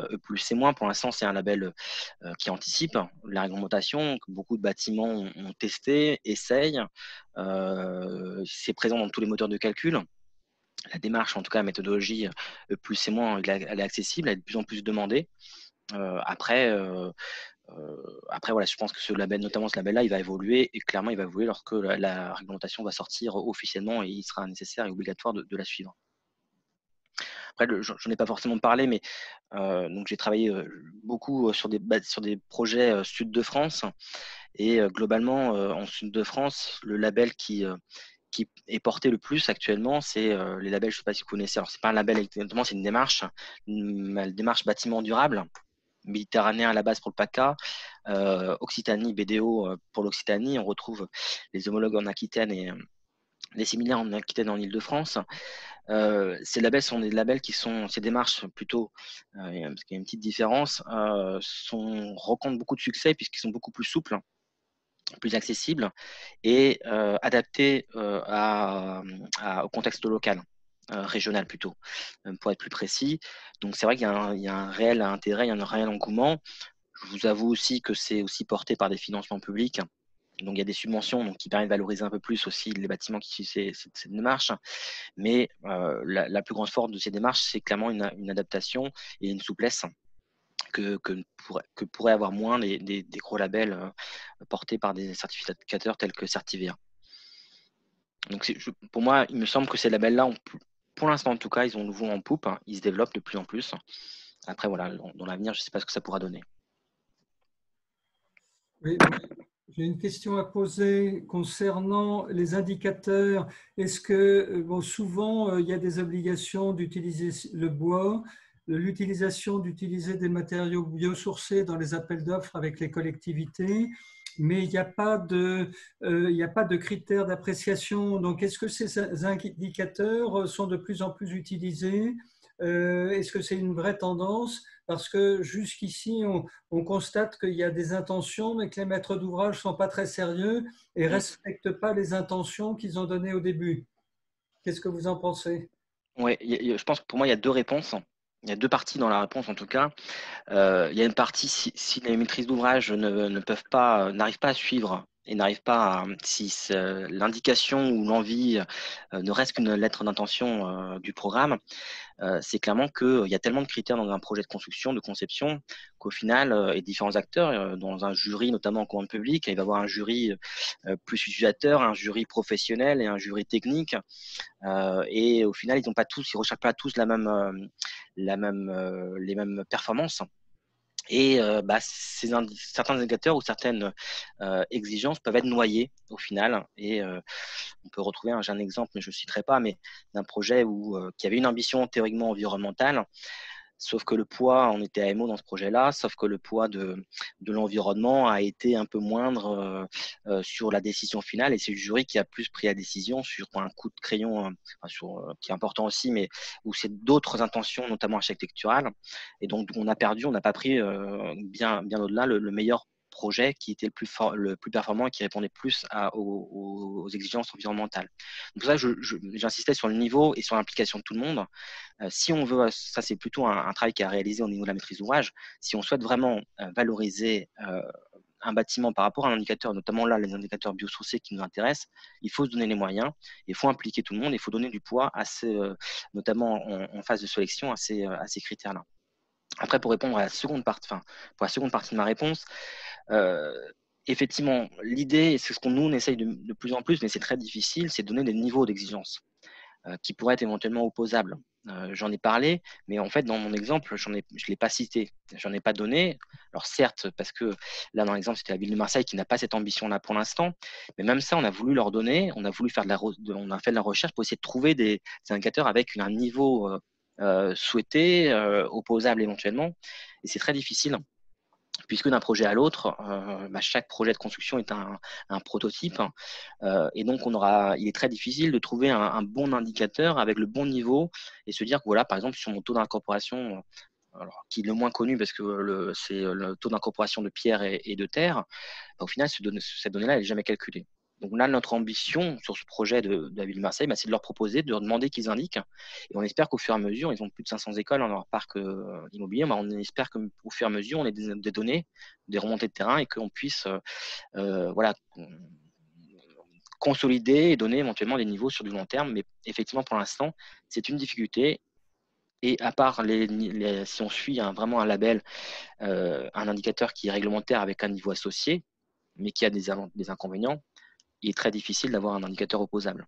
E+C-, pour l'instant, c'est un label qui anticipe la réglementation, que beaucoup de bâtiments ont testé, essayent. C'est présent dans tous les moteurs de calcul. La démarche, en tout cas la méthodologie E+C-, elle est accessible, elle est de plus en plus demandée. Après, voilà, je pense que ce label, notamment ce label-là, il va évoluer et clairement, il va évoluer lorsque la réglementation va sortir officiellement et il sera nécessaire et obligatoire de la suivre. Après, j'en ai pas forcément parlé, mais donc j'ai travaillé beaucoup sur des projets sud de France et globalement en sud de France, le label qui est porté le plus actuellement, c'est les labels, je ne sais pas si vous connaissez, alors c'est pas un label exactement, c'est une démarche bâtiment durable, méditerranéen à la base pour le PACA, Occitanie, BDO pour l'Occitanie, on retrouve les homologues en Aquitaine et les similaires en Aquitaine en Île-de-France. Ces labels sont des labels ces démarches plutôt, parce qu'il y a une petite différence, rencontrent beaucoup de succès puisqu'ils sont beaucoup plus souples, plus accessibles et adaptés au contexte local, régional plutôt, pour être plus précis. Donc c'est vrai qu'il y a un réel intérêt, il y a un réel engouement. Je vous avoue aussi que c'est aussi porté par des financements publics. Donc il y a des subventions qui permettent de valoriser un peu plus aussi les bâtiments qui suivent cette démarche. Mais la plus grande force de ces démarches, c'est clairement une adaptation et une souplesse que pourraient avoir moins des gros labels portés par des certificateurs tels que Certivia. Donc pour moi, il me semble que ces labels-là, pour l'instant en tout cas, ils ont le vent en poupe, ils se développent de plus en plus. Après, voilà, dans l'avenir, je ne sais pas ce que ça pourra donner. Oui, j'ai une question à poser concernant les indicateurs. Est-ce que, souvent, il y a des obligations d'utiliser le bois, l'utilisation d'utiliser des matériaux biosourcés dans les appels d'offres avec les collectivités, mais il n'y a pas de critères d'appréciation. Donc, est-ce que ces indicateurs sont de plus en plus utilisés? Est-ce que c'est une vraie tendance? Parce que jusqu'ici, on constate qu'il y a des intentions, mais que les maîtres d'ouvrage ne sont pas très sérieux et ne respectent pas les intentions qu'ils ont données au début. Qu'est-ce que vous en pensez? Oui, je pense que pour moi, il y a deux réponses. Il y a deux parties dans la réponse en tout cas. Il y a une partie, si les maîtrises d'ouvrage n'arrivent pas à suivre et n'arrivent pas si l'indication ou l'envie ne reste qu'une lettre d'intention du programme, c'est clairement qu'il y a tellement de critères dans un projet de construction, de conception, qu'au final, et différents acteurs, dans un jury, notamment en commande publique, il va y avoir un jury plus utilisateur, un jury professionnel et un jury technique. Et au final, ils ne recherchent pas tous les mêmes performances. Et certains indicateurs ou certaines exigences peuvent être noyées au final. Et on peut retrouver, j'ai un exemple, mais je ne citerai pas, mais d'un projet qui avait une ambition théoriquement environnementale, Sauf que le poids, on était AMO dans ce projet-là, sauf que le poids de l'environnement a été un peu moindre sur la décision finale, et c'est le jury qui a plus pris la décision sur un coup de crayon qui est important aussi, mais où c'est d'autres intentions, notamment architecturales. Et donc, on a perdu, on n'a pas pris bien au-delà le meilleur projet qui était le plus performant et qui répondait plus aux exigences environnementales. Donc, pour ça, j'insistais sur le niveau et sur l'implication de tout le monde. Si on veut, ça c'est plutôt un travail qui a réalisé au niveau de la maîtrise d'ouvrage, si on souhaite vraiment valoriser un bâtiment par rapport à un indicateur, notamment là les indicateurs biosourcés qui nous intéressent, il faut se donner les moyens, il faut impliquer tout le monde, il faut donner du poids notamment en phase de sélection à ces critères-là. Après, pour répondre à la seconde partie, pour la seconde partie de ma réponse, effectivement, l'idée, et c'est ce qu'on nous on essaye de plus en plus, mais c'est très difficile, c'est de donner des niveaux d'exigence qui pourraient être éventuellement opposables. J'en ai parlé, mais en fait, dans mon exemple, je ne l'ai pas cité, j'en ai pas donné. Alors certes, parce que là, dans l'exemple, c'était la ville de Marseille qui n'a pas cette ambition-là pour l'instant, mais même ça, on a voulu leur donner, on a voulu faire on a fait de la recherche pour essayer de trouver des indicateurs avec un niveau souhaité, opposable éventuellement, et c'est très difficile puisque d'un projet à l'autre, chaque projet de construction est un prototype. Et donc, il est très difficile de trouver un bon indicateur avec le bon niveau et se dire que, voilà, par exemple, sur mon taux d'incorporation, alors, qui est le moins connu parce que c'est le taux d'incorporation de pierre et de terre, au final, cette donnée-là, elle n'est jamais calculée. Donc là, notre ambition sur ce projet de la ville de Marseille, c'est de leur proposer, de leur demander qu'ils indiquent. Et on espère qu'au fur et à mesure, ils ont plus de 500 écoles dans leur parc immobilier, on espère qu'au fur et à mesure, on ait des données, des remontées de terrain et qu'on puisse voilà, consolider et donner éventuellement des niveaux sur du long terme. Mais effectivement, pour l'instant, c'est une difficulté. Et à part si on suit vraiment un label, un indicateur qui est réglementaire avec un niveau associé, mais qui a des inconvénients, il est très difficile d'avoir un indicateur opposable,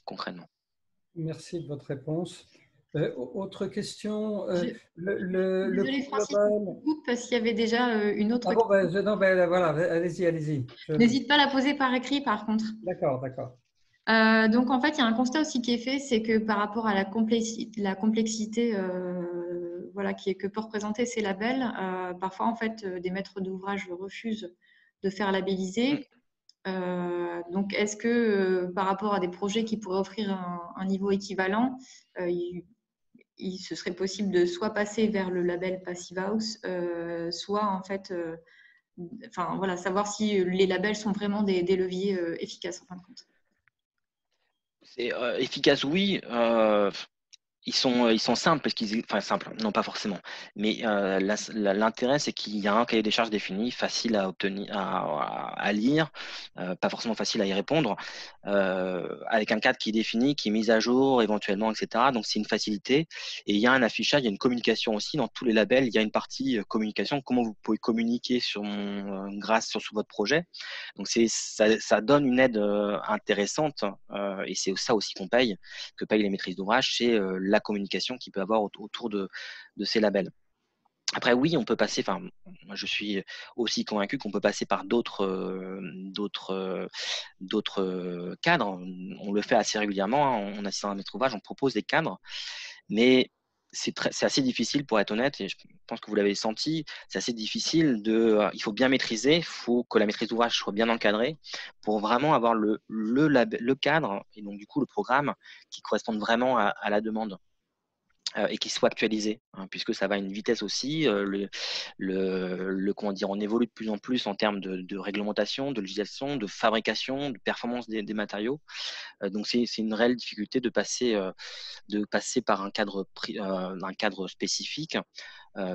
concrètement. Merci de votre réponse. Autre question. Désolée, Coût Francis, je global. vous coupe parce qu'il y avait déjà une autre Ah bon, question. non, voilà, allez-y, allez-y. N'hésite pas à la poser par écrit, par contre. D'accord, d'accord. Donc, en fait, il y a un constat aussi qui est fait, c'est que par rapport à la complexité voilà, que peut représenter ces labels, parfois, en fait, des maîtres d'ouvrage refusent de faire labelliser. Donc, est-ce que par rapport à des projets qui pourraient offrir un niveau équivalent, il se serait possible de soit passer vers le label Passive House, soit en fait, voilà, savoir si les labels sont vraiment des leviers efficaces en fin de compte. C'est efficace, oui. Ils sont simples parce enfin simples, non pas forcément, mais l'intérêt c'est qu'il y a un cahier des charges défini, facile à obtenir, à lire, pas forcément facile à y répondre, avec un cadre qui est défini, qui est mis à jour éventuellement, etc. Donc c'est une facilité. Et il y a un affichage, il y a une communication aussi dans tous les labels. Il y a une partie communication, comment vous pouvez communiquer sur votre projet. Donc ça donne une aide intéressante, et c'est ça aussi que payent les maîtrises d'ouvrage, c'est la communication qu'il peut avoir autour de ces labels. Après, oui, on peut passer, moi je suis aussi convaincu qu'on peut passer par d'autres cadres. On le fait assez régulièrement, en assistant à un maître d'ouvrage, on propose des cadres, mais c'est assez difficile, pour être honnête, et je pense que vous l'avez senti, c'est assez difficile il faut bien maîtriser, il faut que la maîtrise d'ouvrage soit bien encadrée pour vraiment avoir le cadre et donc du coup le programme qui corresponde vraiment à la demande. Et qui soit actualisé, puisque ça va à une vitesse aussi. Comment dire, on évolue de plus en plus en termes de réglementation, de législation, de fabrication, de performance des matériaux. Donc c'est une réelle difficulté de passer par un cadre spécifique.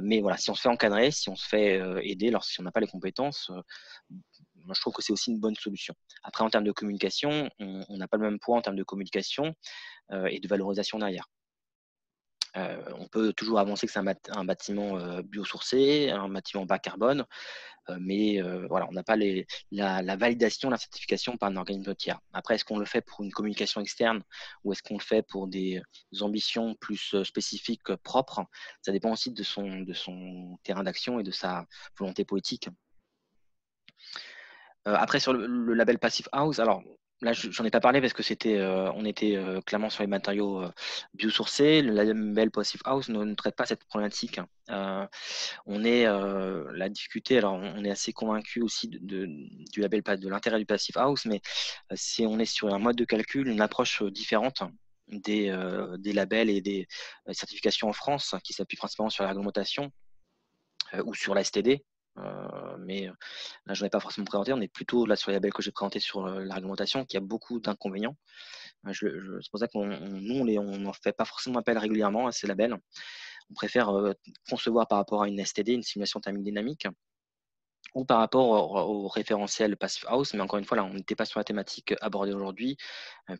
Mais voilà, si on se fait encadrer, si on se fait aider, si on n'a pas les compétences, moi je trouve que c'est aussi une bonne solution. Après, en termes de communication, on n'a pas le même poids en termes de communication et de valorisation derrière. On peut toujours avancer que c'est un bâtiment biosourcé, un bâtiment bas carbone, mais voilà, on n'a pas la validation, la certification par un organisme tiers. Après, est-ce qu'on le fait pour une communication externe ou est-ce qu'on le fait pour des ambitions plus spécifiques, propres? Ça dépend aussi de son terrain d'action et de sa volonté politique. Après, sur le label Passive House, alors là, j'en ai pas parlé parce que on était clairement sur les matériaux biosourcés. Le label Passive House ne traite pas cette problématique. La difficulté, alors on est assez convaincu aussi du label, de l'intérêt du Passive House, mais on est sur un mode de calcul, une approche différente des labels et des certifications en France qui s'appuient principalement sur la réglementation ou sur la STD. Mais là, je n'en ai pas forcément présenté. On est plutôt là sur les labels que j'ai présentés sur la réglementation, qui a beaucoup d'inconvénients. C'est pour ça on n'en fait pas forcément appel régulièrement à ces labels. On préfère concevoir par rapport à une STD, une simulation thermique dynamique, ou par rapport au référentiel Passive House. Mais encore une fois, là, on n'était pas sur la thématique abordée aujourd'hui,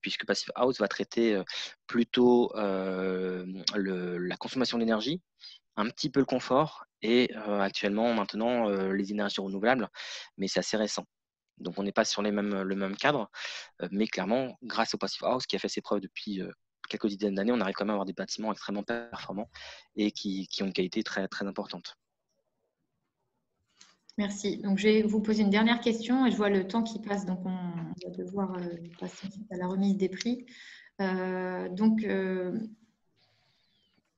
puisque Passive House va traiter plutôt la consommation d'énergie, un petit peu le confort et actuellement, maintenant, les énergies renouvelables, mais c'est assez récent. Donc, on n'est pas sur le même cadre, mais clairement, grâce au Passive House qui a fait ses preuves depuis quelques dizaines d'années, on arrive quand même à avoir des bâtiments extrêmement performants et qui ont une qualité très, très importante. Merci. Donc, je vais vous poser une dernière question et je vois le temps qui passe, donc on va devoir passer à la remise des prix.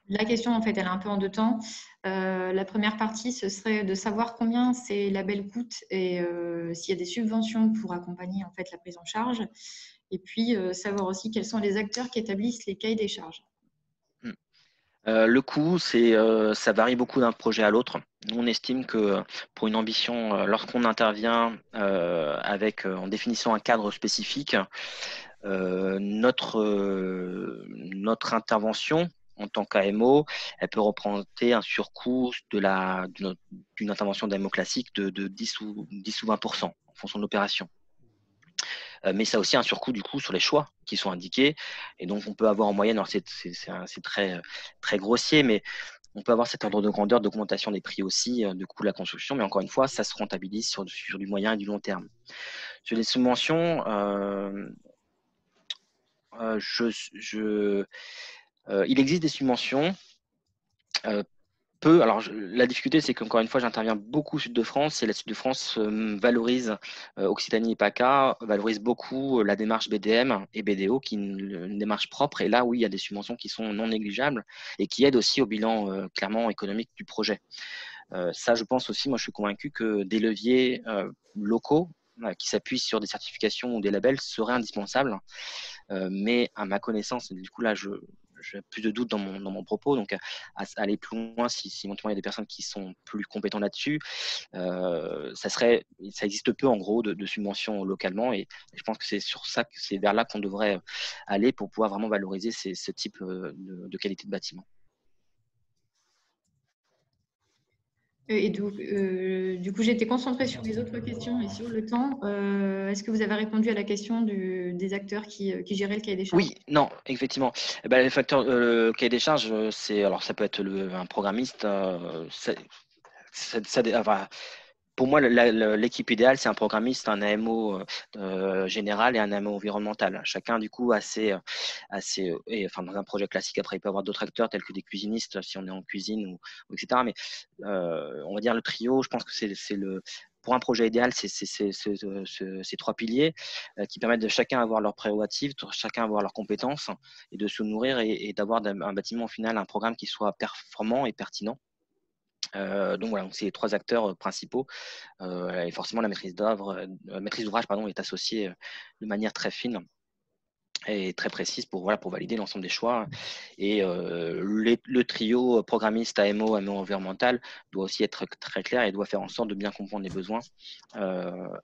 La question, en fait, elle est un peu en deux temps. La première partie, ce serait de savoir combien ces labels coûtent et s'il y a des subventions pour accompagner en fait la prise en charge. Et puis, savoir aussi quels sont les acteurs qui établissent les cahiers des charges. Le coût, ça varie beaucoup d'un projet à l'autre. Nous, on estime que pour une ambition, lorsqu'on intervient en définissant un cadre spécifique, notre intervention en tant qu'AMO, elle peut représenter un surcoût d'une intervention d'AMO classique de 10 ou 20% en fonction de l'opération. Mais ça a aussi un surcoût du coup sur les choix qui sont indiqués. Et donc, on peut avoir en moyenne, alors c'est très, très grossier, mais on peut avoir cet ordre de grandeur d'augmentation des prix aussi, de coût de la construction. Mais encore une fois, ça se rentabilise sur du moyen et du long terme. Sur les subventions, il existe des subventions. Alors, la difficulté, c'est qu'encore une fois, j'interviens beaucoup au sud de France et la sud de France valorise, Occitanie et PACA, valorise beaucoup la démarche BDM et BDO, qui est une démarche propre. Et là, oui, il y a des subventions qui sont non négligeables et qui aident aussi au bilan clairement économique du projet. Ça, je pense aussi, moi, je suis convaincu que des leviers locaux qui s'appuient sur des certifications ou des labels seraient indispensables. Mais à ma connaissance, du coup, là, j'ai plus de doutes dans mon propos. Donc, à aller plus loin, si éventuellement il y a des personnes qui sont plus compétentes là-dessus, ça existe peu en gros de subventions localement. Et je pense que c'est vers là qu'on devrait aller pour pouvoir vraiment valoriser ce type de qualité de bâtiment. Et du coup, j'ai été concentrée sur les autres questions et sur le temps. Est-ce que vous avez répondu à la question des acteurs qui géraient le cahier des charges? Oui, non, effectivement. Eh ben, les facteurs, le cahier des charges, alors ça peut être un programmiste. Enfin, pour moi, l'équipe idéale, c'est un programmiste, un AMO général et un AMO environnemental. Chacun, du coup, enfin, dans un projet classique, après, il peut y avoir d'autres acteurs tels que des cuisinistes, si on est en cuisine, etc. Mais on va dire le trio, je pense que pour un projet idéal, c'est ces trois piliers qui permettent de chacun avoir leurs prérogatives, chacun avoir leurs compétences et de se nourrir et d'avoir un bâtiment, au final, un programme qui soit performant et pertinent. Donc voilà, c'est les trois acteurs principaux. Et forcément, la maîtrise d'ouvrage est associée de manière très fine et très précise pour valider l'ensemble des choix. Et le trio programmiste AMO environnemental doit aussi être très clair et doit faire en sorte de bien comprendre les besoins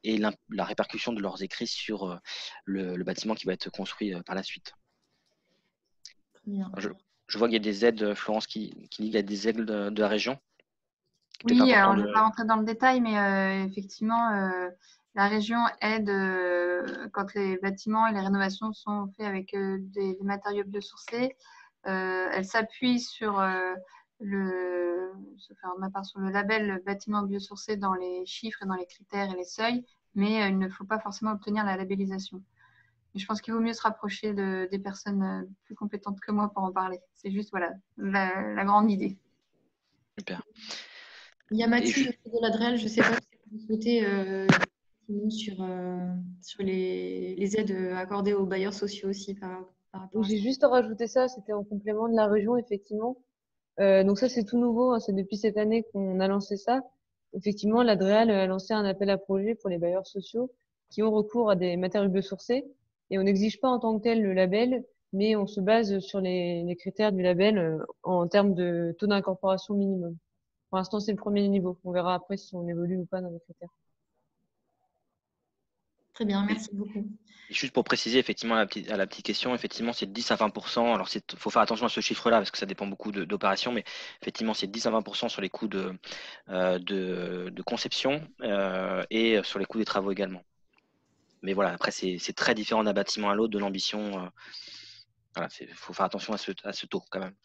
et la répercussion de leurs écrits sur le bâtiment qui va être construit par la suite. Je vois qu'il y a des aides, Florence, qui dit qu'il y a des aides de la région. Oui, on ne va pas rentrer dans le détail, mais effectivement, la région aide quand les bâtiments et les rénovations sont faits avec des matériaux biosourcés. Elle s'appuie sur le label bâtiment biosourcé dans les chiffres et dans les critères et les seuils, mais il ne faut pas forcément obtenir la labellisation. Mais je pense qu'il vaut mieux se rapprocher des personnes plus compétentes que moi pour en parler. C'est juste la grande idée. Super. Il y a Mathilde de la DREL, je ne sais pas si vous souhaitez sur les aides accordées aux bailleurs sociaux aussi par rapport à ça. J'ai juste rajouté ça, c'était en complément de la région, effectivement. Donc ça, c'est tout nouveau, hein, c'est depuis cette année qu'on a lancé ça. Effectivement, l'Adréal a lancé un appel à projets pour les bailleurs sociaux qui ont recours à des matériaux biosourcés. Et on n'exige pas en tant que tel le label, mais on se base sur les critères du label en termes de taux d'incorporation minimum. Pour l'instant, c'est le premier niveau. On verra après si on évolue ou pas dans les critères. Très bien, merci beaucoup. Et juste pour préciser, effectivement, à la petite question, effectivement, c'est 10 à 20%. Alors, il faut faire attention à ce chiffre-là parce que ça dépend beaucoup d'opérations, mais effectivement, c'est 10 à 20% sur les coûts de conception et sur les coûts des travaux également. Mais voilà, après, c'est très différent d'un bâtiment à l'autre, de l'ambition. Voilà, faut faire attention à ce taux quand même.